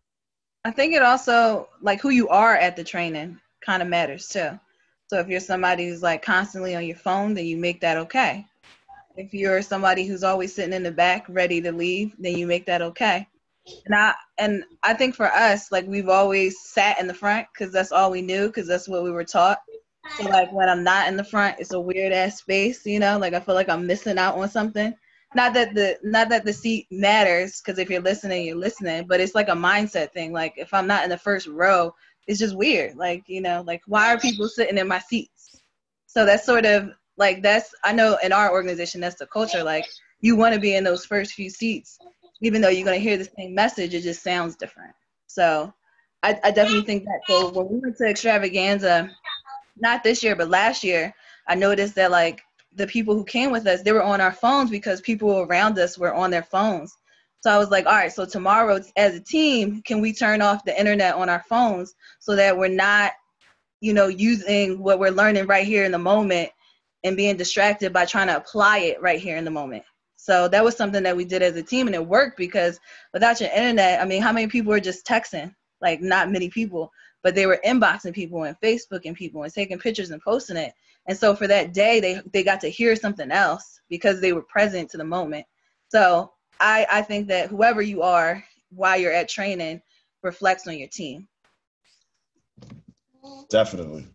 I think it also, like who you are at the training kind of matters too. So if you're somebody who's like constantly on your phone, then you make that okay. If you're somebody who's always sitting in the back ready to leave, then you make that okay. And I think for us, like we've always sat in the front because that's all we knew, because that's what we were taught. So like when I'm not in the front, it's a weird ass space, you know, like I feel like I'm missing out on something. Not that the seat matters, because if you're listening, you're listening, but it's like a mindset thing. Like if I'm not in the first row, it's just weird. Like, you know, like why are people sitting in my seats? So that's sort of like, I know in our organization, that's the culture. Like you want to be in those first few seats, even though you're going to hear the same message, it just sounds different. So I definitely think that. So when we went to Extravaganza, not this year, but last year, I noticed that like the people who came with us, they were on our phones because people around us were on their phones. So I was like, all right, so tomorrow as a team, can we turn off the internet on our phones so that we're not, you know, using what we're learning right here in the moment and being distracted by trying to apply it right here in the moment. So that was something that we did as a team, and it worked because without your internet, I mean, how many people are just texting? Like not many people, but they were inboxing people and Facebooking people and taking pictures and posting it. And so for that day, they got to hear something else because they were present to the moment. So I think that whoever you are while you're at training reflects on your team. Definitely.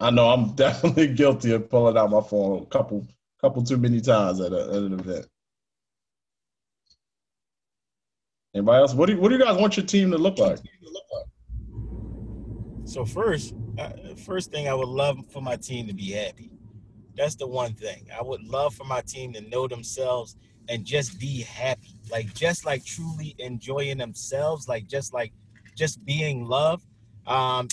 I know I'm definitely guilty of pulling out my phone a couple too many times at an event. Anybody else? What do you guys want your team to look like? So first thing, I would love for my team to be happy. That's the one thing. I would love for my team to know themselves and just be happy. Like just like truly enjoying themselves, like just being loved.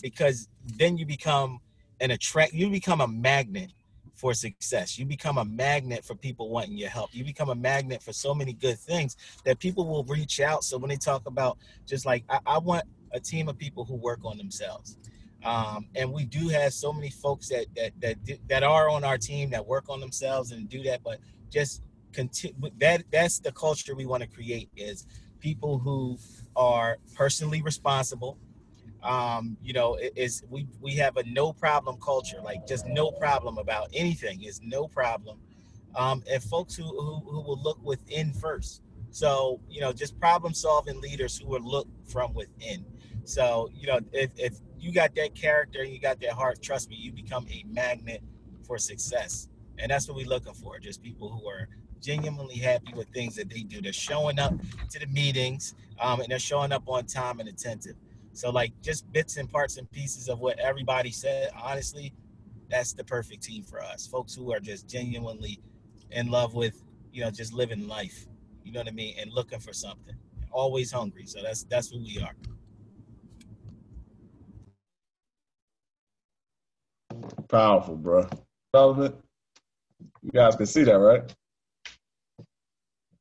Because then you become you become a magnet for success. You become a magnet for people wanting your help. You become a magnet for so many good things that people will reach out. So when they talk about just like, I want a team of people who work on themselves. And we do have so many folks that are on our team that work on themselves and do that, but just that's the culture we want to create, is people who are personally responsible. You know, we have a no problem culture, like just no problem about anything is no problem. And folks who will look within first. So, you know, just problem solving leaders who will look from within. So, you know, if you got that character, you got that heart, trust me, you become a magnet for success. And that's what we're looking for. Just people who are genuinely happy with things that they do. They're showing up to the meetings, and they're showing up on time and attentive. So like just bits and parts and pieces of what everybody said, honestly, that's the perfect team for us. Folks who are just genuinely in love with, you know, just living life, you know what I mean? And looking for something, always hungry. So that's who we are. Powerful, bro. Relevant. You guys can see that, right?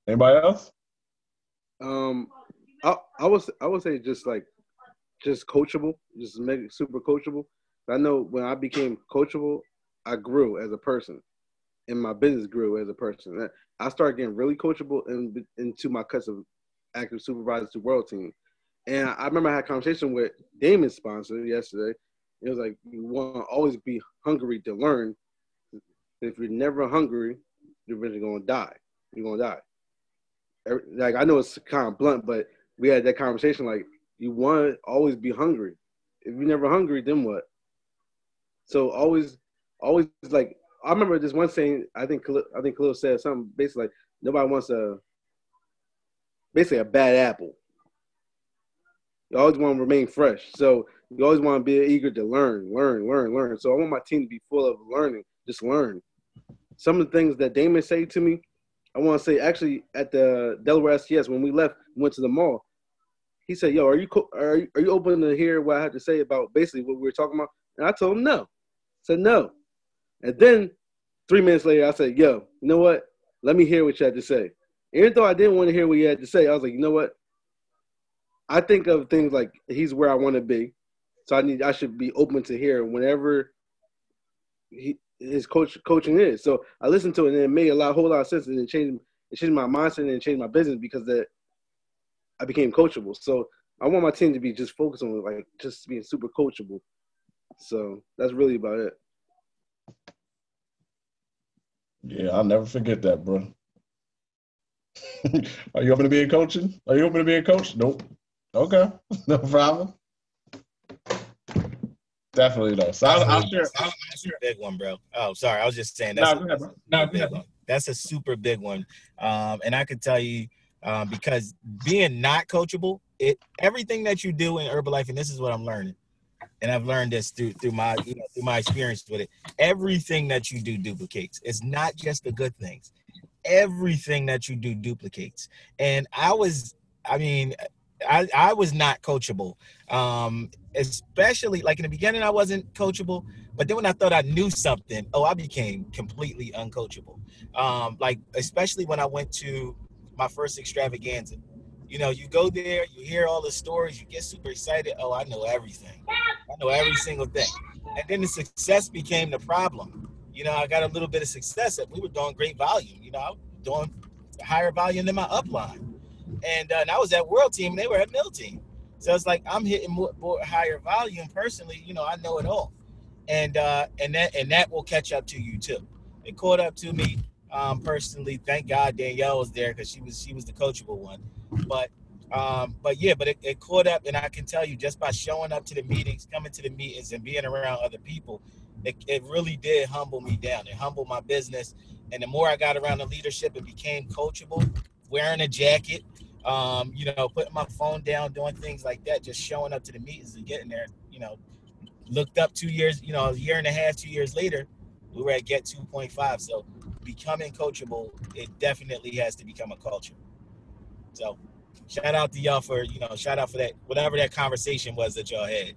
Anybody else? I would say just coachable, just make it super coachable. I know when I became coachable, I grew as a person, and my business grew as a person. I started getting really coachable into my cuts of active supervisors to world team. And I remember I had a conversation with Damon's sponsor yesterday. It was like, you want to always be hungry to learn. If you're never hungry, you're really going to die. You're going to die. Like, I know it's kind of blunt, but we had that conversation. Like, you want to always be hungry. If you're never hungry, then what? So always like, I remember this one saying, I think Khalil said something basically like, nobody wants a bad apple. You always want to remain fresh. So you always want to be eager to learn. So I want my team to be full of learning. Just learn. Some of the things that Damon said to me, I want to say actually at the Delaware STS, when we left, went to the mall, he said, "Yo, are you open to hear what I had to say about basically what we were talking about?" And I told him no. I said no. And then 3 minutes later, I said, "Yo, you know what? Let me hear what you had to say." Even though I didn't want to hear what he had to say, I was like, you know what? I think of things like he's where I want to be, so I should be open to hear whenever his coaching is. So I listened to it, and it made a whole lot of sense, and it changed my mindset and it changed my business because I became coachable. So I want my team to be just focused on like just being super coachable. So that's really about it. Yeah, I'll never forget that, bro. Are you open to being coaching? Are you open to being coached? Nope. Okay, no problem. Definitely though. So I'll share. Big one, bro. Oh, sorry. I was just saying go ahead, bro. Go ahead, bro. That's a super big one. And I could tell you, because being not coachable, everything that you do in Herbalife, and this is what I'm learning, and I've learned this through my through my experience with it. Everything that you do duplicates. It's not just the good things. Everything that you do duplicates. And I was not coachable. Especially like in the beginning, I wasn't coachable, but then when I thought I knew something, I became completely uncoachable. Like especially when I went to my first extravaganza, you go there, you hear all the stories, you get super excited. Oh, I know everything. I know every single thing. And then the success became the problem. I got a little bit of success. We were doing great volume. I was doing higher volume than my upline. And I was at World Team, and they were at Mill Team. So it's like I'm hitting more higher volume personally. I know it all, and that will catch up to you too. It caught up to me personally. Thank God Danielle was there because she was the coachable one. But it caught up, and I can tell you just by showing up to the meetings, coming to the meetings, and being around other people, it really did humble me down. It humbled my business, and the more I got around the leadership, it became coachable. Wearing a jacket. Putting my phone down, doing things like that, just showing up to the meetings and getting there, looked up 2 years, a year and a half, 2 years later, we were at Get 2.5. So becoming coachable, it definitely has to become a culture. So shout out to y'all for that, whatever that conversation was that y'all had.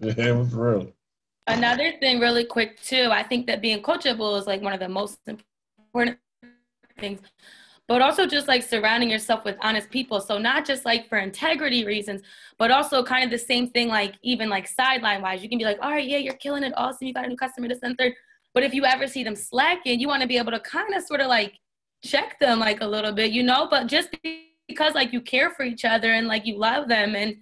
It was real. Another thing really quick too, I think that being coachable is like one of the most important things, but also just like surrounding yourself with honest people. So not just like for integrity reasons, but also kind of the same thing, like even like sideline wise, you can be like, all right, yeah, you're killing it. Awesome. You got a new customer, this and third. But if you ever see them slacking, you want to be able to kind of sort of like check them like a little bit, but just because like you care for each other and like you love them and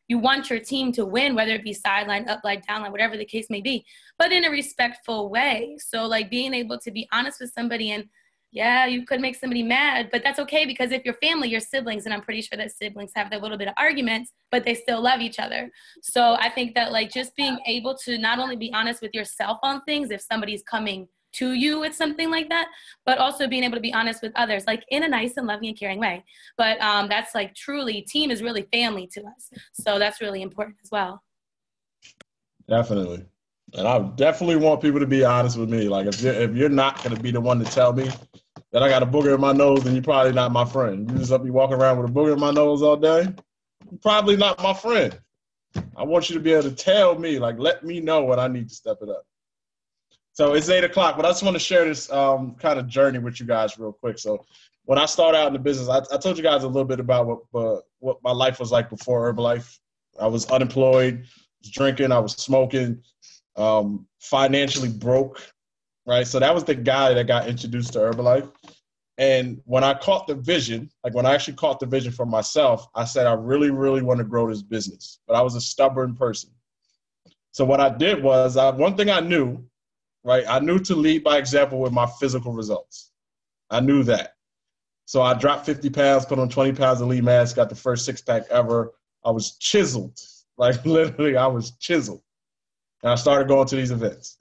you want your team to win, whether it be sideline, upline, downline, whatever the case may be, but in a respectful way. So like being able to be honest with somebody, and yeah, you could make somebody mad, but that's okay because if your family, your siblings, and I'm pretty sure that siblings have that little bit of arguments, but they still love each other. So I think that like just being able to not only be honest with yourself on things if somebody's coming to you with something like that, but also being able to be honest with others, like in a nice and loving and caring way. But that's like truly, team is really family to us. So that's really important as well. Definitely. And I definitely want people to be honest with me. Like if you're not going to be the one to tell me that I got a booger in my nose, then you're probably not my friend. You just up be walking around with a booger in my nose all day, you're probably not my friend. I want you to be able to tell me, like, let me know when I need to step it up. So it's 8 o'clock, but I just want to share this kind of journey with you guys real quick. So when I started out in the business, I told you guys a little bit about what my life was like before Herbalife. I was unemployed, was drinking, I was smoking, financially broke, right? So that was the guy that got introduced to Herbalife. And when I caught the vision, like when I actually caught the vision for myself, I said, I really, really want to grow this business. But I was a stubborn person. So what I did was, one thing I knew, right? I knew to lead by example with my physical results. I knew that. So I dropped 50 pounds, put on 20 pounds of lean mass, got the first six-pack ever. I was chiseled. Like literally, I was chiseled. And I started going to these events.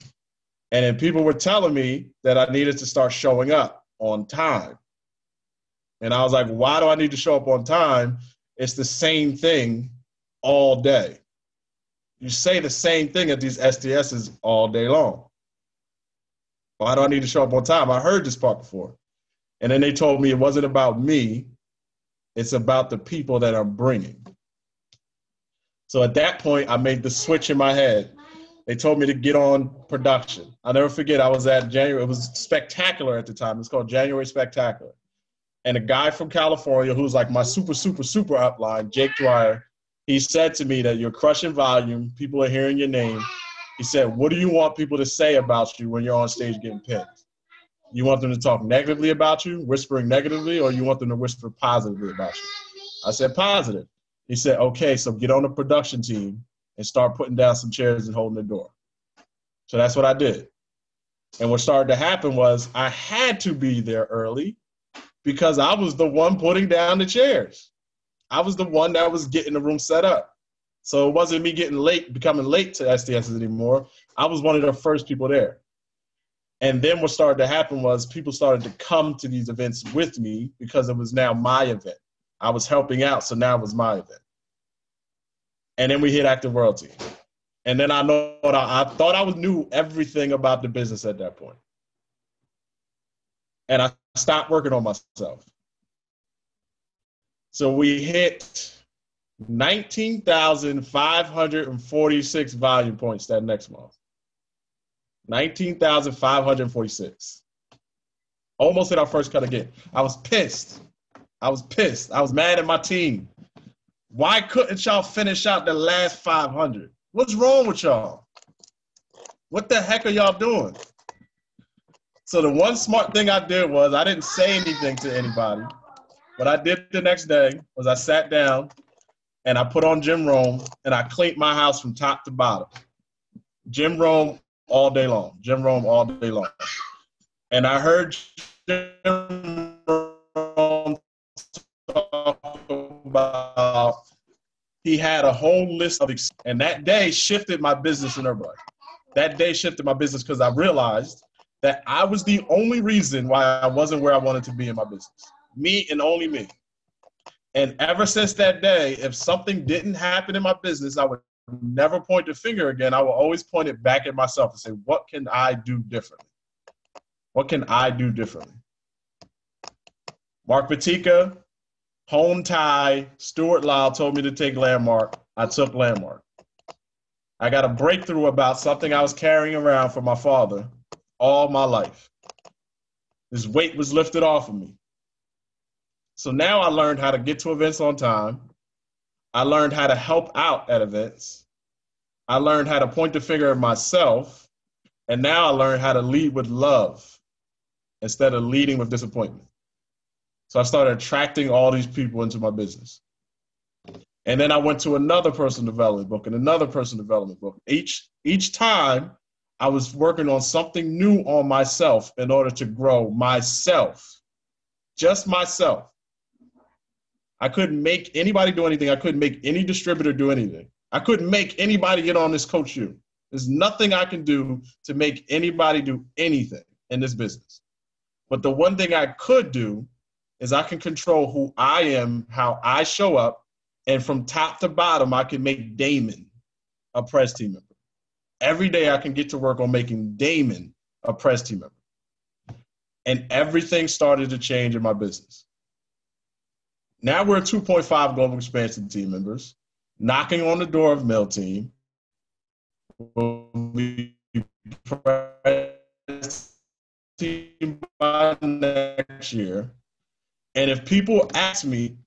And then people were telling me that I needed to start showing up on time. And I was like, why do I need to show up on time? It's the same thing all day. You say the same thing at these STSs all day long. Why do I need to show up on time? I heard this part before. And then they told me it wasn't about me. It's about the people that I'm bringing. So at that point, I made the switch in my head. They told me to get on production. I'll never forget, I was at January. It was Spectacular at the time. It's called January Spectacular. And a guy from California who's like my super upline, Jake Dwyer, he said to me that you're crushing volume. People are hearing your name. He said, what do you want people to say about you when you're on stage getting pinned? You want them to talk negatively about you, whispering negatively, or you want them to whisper positively about you? I said, positive. He said, okay, so get on the production team and start putting down some chairs and holding the door. So that's what I did. And what started to happen was I had to be there early because I was the one putting down the chairs. I was the one that was getting the room set up. So it wasn't me becoming late to SDSs anymore. I was one of the first people there. And then what started to happen was people started to come to these events with me because it was now my event. I was helping out, so now it was my event. And then we hit Active World Team. And then I thought I knew everything about the business at that point. And I stopped working on myself. So we hit 19,546 volume points that next month. 19,546. Almost hit our first cut again. I was pissed. I was mad at my team. Why couldn't y'all finish out the last 500? What's wrong with y'all? What the heck are y'all doing? So the one smart thing I did was I didn't say anything to anybody. What I did the next day was I sat down and I put on Jim Rome and I cleaned my house from top to bottom. Jim Rome all day long. Jim Rome all day long. And I heard Jim Rome talk about he had a whole list of, and that day shifted my business in Herbalife. That day shifted my business because I realized that I was the only reason why I wasn't where I wanted to be in my business. Me and only me. And ever since that day, if something didn't happen in my business, I would never point the finger again. I will always point it back at myself and say, what can I do differently? What can I do differently? Mark Batika, Home Tie, Stuart Lyle told me to take Landmark. I took Landmark. I got a breakthrough about something I was carrying around for my father all my life. This weight was lifted off of me. So now I learned how to get to events on time. I learned how to help out at events. I learned how to point the finger at myself. And now I learned how to lead with love instead of leading with disappointment. So I started attracting all these people into my business. And then I went to another personal development book and another personal development book. Each time I was working on something new on myself in order to grow myself, just myself. I couldn't make anybody do anything. I couldn't make any distributor do anything. I couldn't make anybody get on this Coach U. There's nothing I can do to make anybody do anything in this business. But the one thing I could do is I can control who I am, how I show up, and from top to bottom, I can make Damon a press team member. Every day I can get to work on making Damon a press team member. And everything started to change in my business. Now we're 2.5 global expansion team members, knocking on the door of Mill Team. We'll be press team by next year. And if people ask me,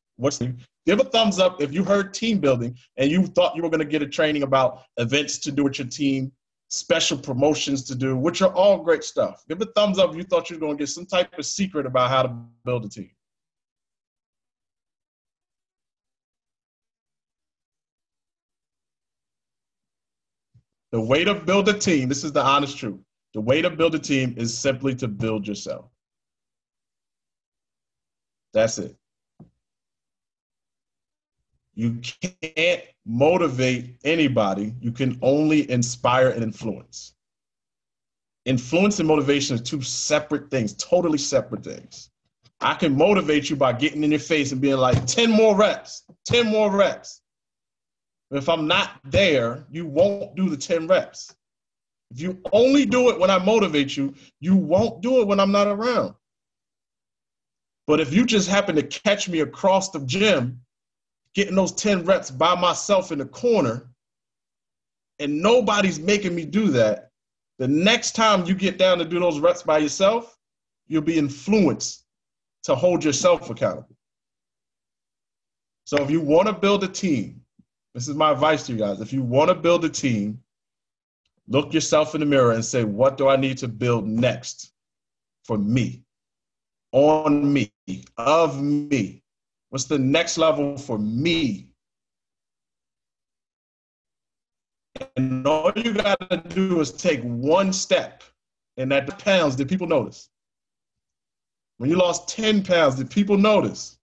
give a thumbs up if you heard team building and you thought you were going to get a training about events to do with your team, special promotions to do, which are all great stuff. Give a thumbs up if you thought you were going to get some type of secret about how to build a team. The way to build a team, this is the honest truth. The way to build a team is simply to build yourself. That's it. You can't motivate anybody. You can only inspire and influence. Influence and motivation are two separate things, totally separate things. I can motivate you by getting in your face and being like, 10 more reps, 10 more reps. If I'm not there, you won't do the 10 reps. If you only do it when I motivate you, you won't do it when I'm not around. But if you just happen to catch me across the gym, getting those 10 reps by myself in the corner, and nobody's making me do that, the next time you get down to do those reps by yourself, you'll be influenced to hold yourself accountable. So if you want to build a team, this is my advice to you guys. If you want to build a team, look yourself in the mirror and say, what do I need to build next for me, on me, of me? What's the next level for me? And all you got to do is take one step. And that pounds, did people notice? When you lost 10 pounds, did people notice?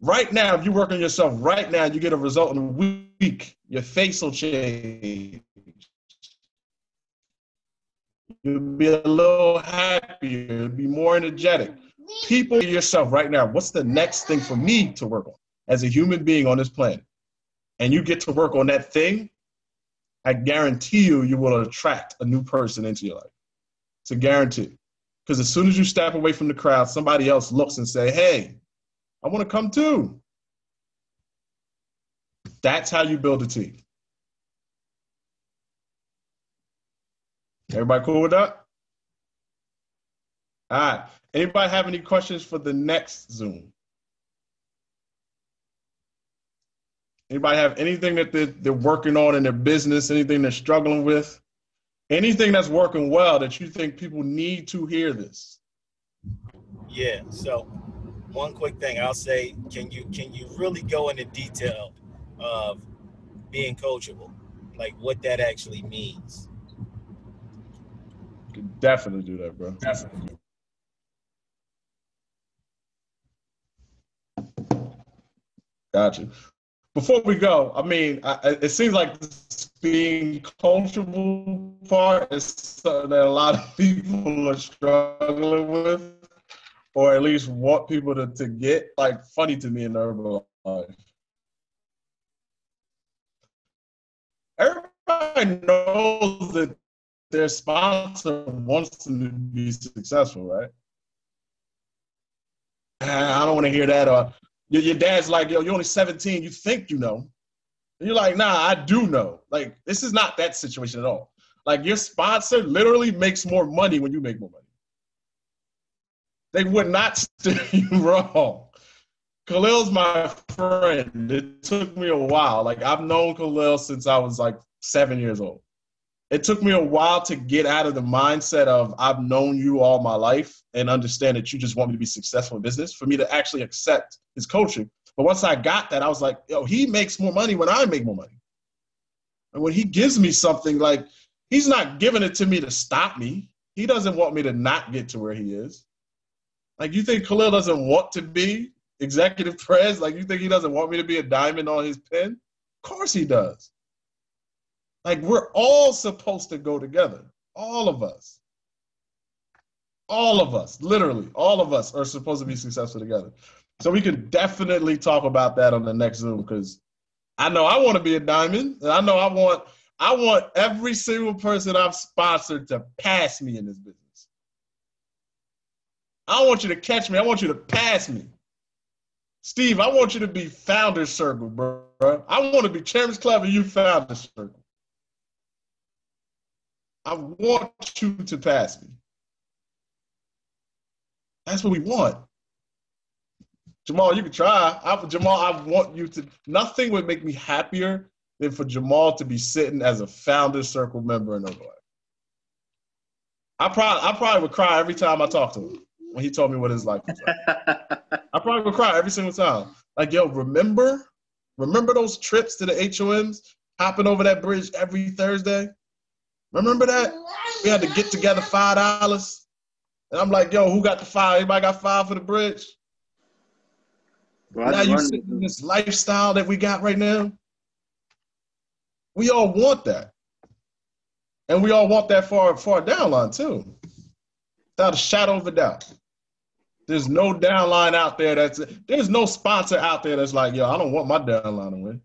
Right now, if you work on yourself right now, you get a result in a week, your face will change. You'll be a little happier, you'll be more energetic. People yourself right now, what's the next thing for me to work on as a human being on this planet? And you get to work on that thing, I guarantee you, you will attract a new person into your life. It's a guarantee. Because as soon as you step away from the crowd, somebody else looks and say, hey, I want to come too. That's how you build a team. Everybody cool with that? All right. Anybody have any questions for the next Zoom? Anybody have anything that they're working on in their business, anything they're struggling with? Anything that's working well that you think people need to hear this? Yeah, so one quick thing I'll say, can you really go into detail of being coachable? Like what that actually means? You can definitely do that, bro. Definitely. Gotcha. Before we go, I mean, it seems like this being coachable part is something that a lot of people are struggling with, or at least want people to get, like, funny to me in Herbalife. Everybody knows that their sponsor wants them to be successful, right? I don't want to hear that. Or your dad's like, yo, you're only 17. You think you know. And you're like, nah, I do know. Like, this is not that situation at all. Like, your sponsor literally makes more money when you make more money. They would not steer you wrong. Khalil's my friend. It took me a while. Like, I've known Khalil since I was like 7 years old. It took me a while to get out of the mindset of I've known you all my life and understand that you just want me to be successful in business for me to actually accept his coaching. But once I got that, I was like, yo, he makes more money when I make more money. And when he gives me something, like, he's not giving it to me to stop me. He doesn't want me to not get to where he is. Like, you think Khalil doesn't want to be executive pres? Like, you think he doesn't want me to be a diamond on his pen? Of course he does. Like, we're all supposed to go together. All of us. All of us, literally, all of us are supposed to be successful together. So we can definitely talk about that on the next Zoom, because I know I want to be a diamond, and I know I want every single person I've sponsored to pass me in this business. I don't want you to catch me. I want you to pass me. Steve, I want you to be Founders Circle, bro. I want to be Chairman's Club and you Founders Circle. I want you to pass me. That's what we want. Jamal, you can try. Jamal, I want you to. Nothing would make me happier than for Jamal to be sitting as a Founders Circle member in Herbalife. I probably would cry every time I talk to him when he told me what his life was like. I probably would cry every single time. Like, yo, remember those trips to the HOMs, hopping over that bridge every Thursday? Remember that? We had to get together $5. And I'm like, yo, who got the $5? Anybody got $5 for the bridge? Well, now you see this lifestyle that we got right now. We all want that. And we all want that far downline too. Without a shadow of a doubt. There's no downline out there there's no sponsor out there that's like, yo, I don't want my downline to win.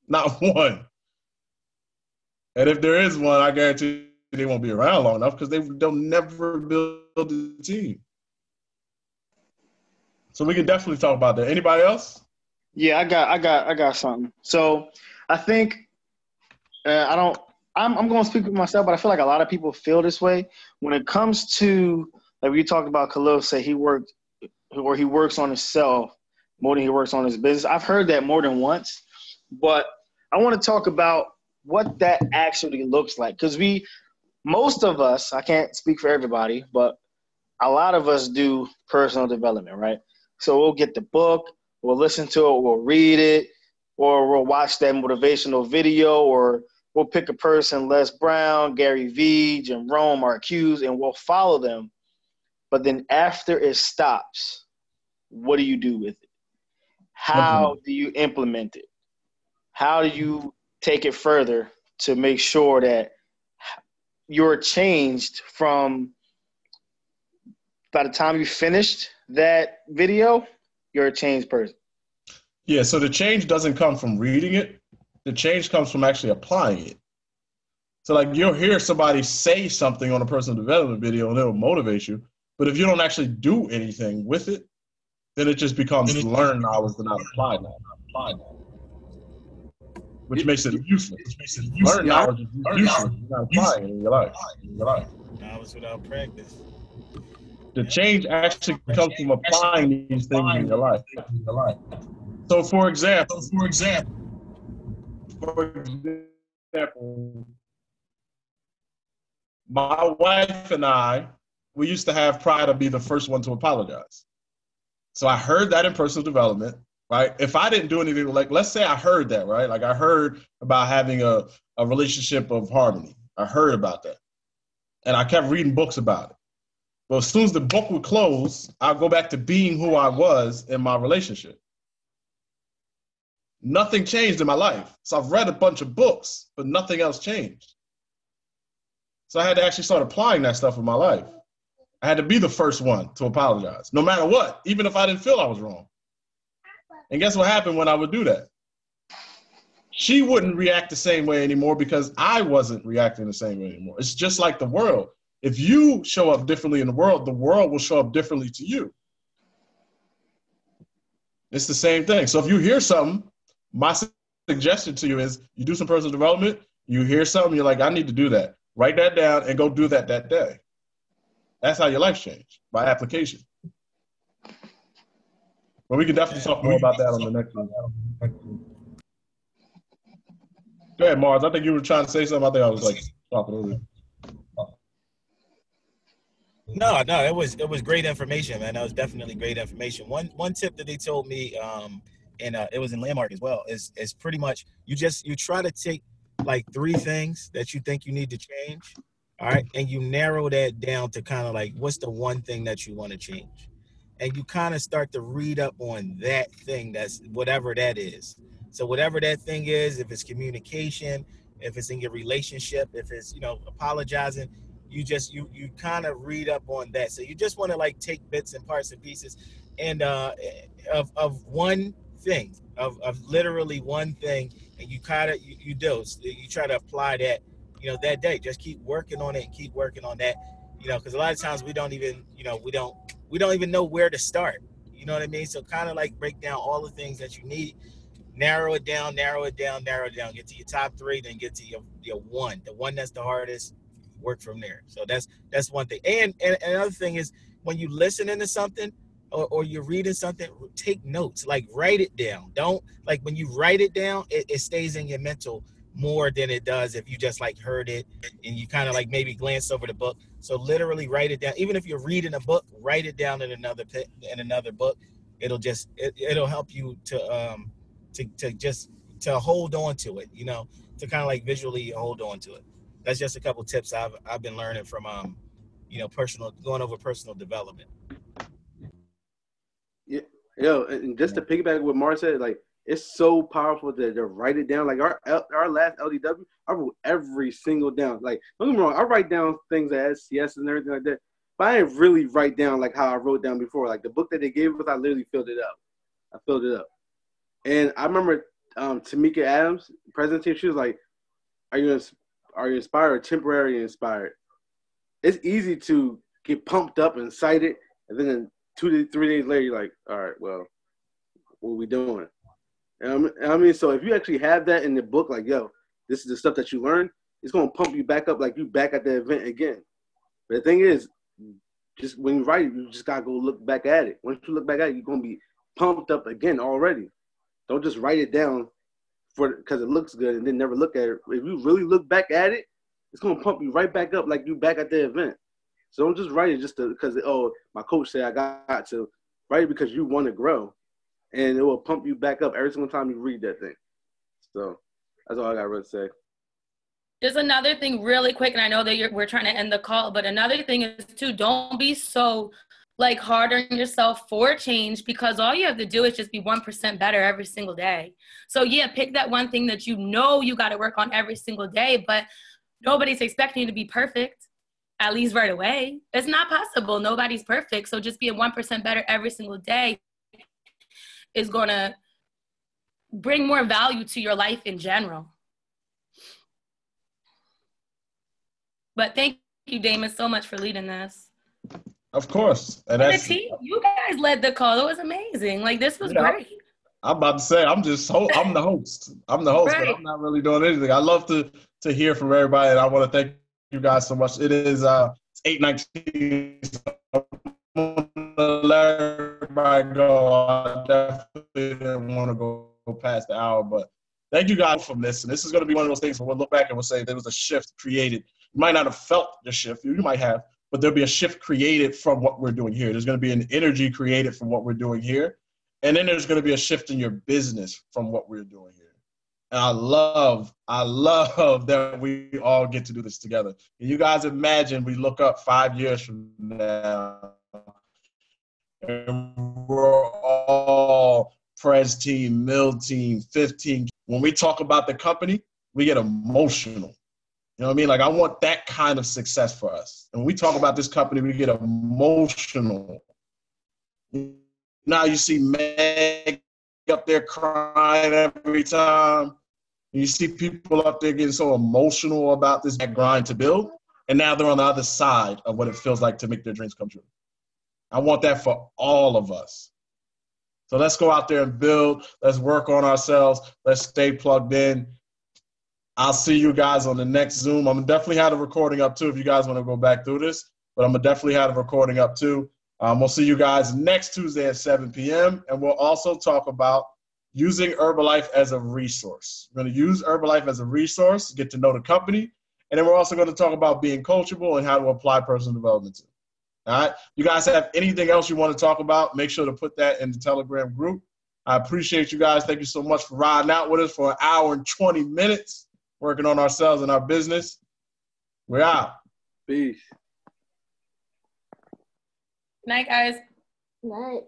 Not one. And if there is one, I guarantee they won't be around long enough because they'll never build a team. So we can definitely talk about that. Anybody else? Yeah, I got something. So I think I'm going to speak for myself, but I feel like a lot of people feel this way when it comes to, like we talked about Khalil say he works on himself more than he works on his business. I've heard that more than once, but I want to talk about what that actually looks like. Because most of us, I can't speak for everybody, but a lot of us do personal development, right? So we'll get the book, we'll listen to it, we'll read it, or we'll watch that motivational video, or we'll pick a person, Les Brown, Gary Vee, Jim Rohn, Mark Hughes, and we'll follow them. But then after it stops, what do you do with it? How do you implement it? How do you take it further to make sure that you're changed from by the time you finished that video, you're a changed person? Yeah, so the change doesn't come from reading it. The change comes from actually applying it. So like you'll hear somebody say something on a personal development video and it'll motivate you. But if you don't actually do anything with it, then it just becomes learned knowledge and not applied knowledge. Which makes it useless. Learned knowledge is useless. You're not applying it in your life. Knowledge without practice. The change actually comes from applying these things in your life. So for example, my wife and I, we used to have pride to be the first one to apologize. So I heard that in personal development, right? If I didn't do anything, like let's say I heard that, right? Like I heard about having a relationship of harmony. I heard about that. And I kept reading books about it. But as soon as the book would close, I'll go back to being who I was in my relationship. Nothing changed in my life. So I've read a bunch of books, but nothing else changed. So I had to actually start applying that stuff in my life. I had to be the first one to apologize, no matter what, even if I didn't feel I was wrong. And guess what happened when I would do that? She wouldn't react the same way anymore because I wasn't reacting the same way anymore. It's just like the world. If you show up differently in the world will show up differently to you. It's the same thing. So if you hear something, my suggestion to you is you do some personal development, you hear something, you're like, I need to do that. Write that down and go do that day. That's how your life changed, by application. But we can definitely talk more about that on the next one. Go ahead, Mars. I think you were trying to say something. I think I was like talking over you. No, it was great information, man. That was definitely great information. One tip that they told me, and it was in Landmark as well, is pretty much you try to take like 3 things that you think you need to change, all right, and you narrow that down to kind of like what's the one thing that you want to change, and you kind of start to read up on that thing, that's whatever that is. So whatever that thing is, if it's communication, if it's in your relationship, if it's apologizing, you kind of read up on that. So you just want to like take bits and parts and pieces and of one thing, of literally one thing, and you kind of you try to apply that that day. Just keep working on it and keep working on that, because a lot of times we don't even we don't even know where to start. You know what I mean? So kind of like break down all the things that you need, narrow it down, get to your top 3, then get to your one, the one that's the hardest. Work from there. So that's one thing. And another thing is when you listening to something or you're reading something, take notes, like write it down. Don't, like when you write it down, it stays in your mental more than it does if you just like heard it and you kind of like maybe glance over the book. So literally write it down. Even if you're reading a book, write it down in another book. It'll help you to hold on to it, to kind of like visually hold on to it. That's just a couple tips I've been learning from going over personal development. Yeah, and just to piggyback what Mark said, like it's so powerful to write it down. Like our last LDW, I wrote every single down. Like don't get me wrong, I write down things at SCS and everything like that, but I didn't really write down like how I wrote down before. Like the book that they gave us, I literally filled it up. And I remember Tamika Adams, presentation, she was like, Are you inspired or temporarily inspired? It's easy to get pumped up and excited and then 2 to 3 days later, you're like, all right, well, what are we doing? And I mean, so if you actually have that in the book, like, yo, this is the stuff that you learned, it's going to pump you back up like you back at the event again. But the thing is, just when you write it, you just got to go look back at it. Once you look back at it, you're going to be pumped up again already. Don't just write it down because it looks good and then never look at it. If you really look back at it, it's going to pump you right back up like you back at the event. So don't just write it just because, oh, my coach said I got to. Write it because you want to grow. And it will pump you back up every single time you read that thing. So that's all I got to really say. Just another thing really quick, and I know that we're trying to end the call, but another thing is, too, don't be so, like, hard on yourself for change, because all you have to do is just be 1% better every single day. So, yeah, pick that one thing that you know you got to work on every single day, but nobody's expecting you to be perfect, at least right away. It's not possible. Nobody's perfect. So just being 1% better every single day is going to bring more value to your life in general. But thank you, Damon, so much for leading this. Of course. And the team, you guys led the call. It was amazing. Like, this was great. I'm about to say, I'm the host. I'm the host, right. But I'm not really doing anything. I love to hear from everybody, and I want to thank you guys so much. It is 8:19. So I'm gonna let everybody go. I definitely didn't want to go past the hour, but thank you guys from this. And this is going to be one of those things where we'll look back and we'll say there was a shift created. You might not have felt the shift. You might have, but there'll be a shift created from what we're doing here. There's going to be an energy created from what we're doing here. And then there's going to be a shift in your business from what we're doing here. And I love that we all get to do this together. And you guys imagine we look up 5 years from now and we're all Prez team, Mill team, 15. When we talk about the company, we get emotional. You know what I mean? Like, I want that kind of success for us. And when we talk about this company, we get emotional. Now you see Meg up there crying every time. And you see people up there getting so emotional about this grind to build. And now they're on the other side of what it feels like to make their dreams come true. I want that for all of us. So let's go out there and build. Let's work on ourselves. Let's stay plugged in. I'll see you guys on the next Zoom. I'm definitely have a recording up too if you guys want to go back through this. But I'm going to definitely have a recording up too. We'll see you guys next Tuesday at 7 p.m. And we'll also talk about using Herbalife as a resource. We're going to use Herbalife as a resource, get to know the company. And then we're also going to talk about being coachable and how to apply personal development to it. All right. You guys have anything else you want to talk about, make sure to put that in the Telegram group. I appreciate you guys. Thank you so much for riding out with us for an hour and 20 minutes, working on ourselves and our business. We're out. Peace. Good night, guys. Night.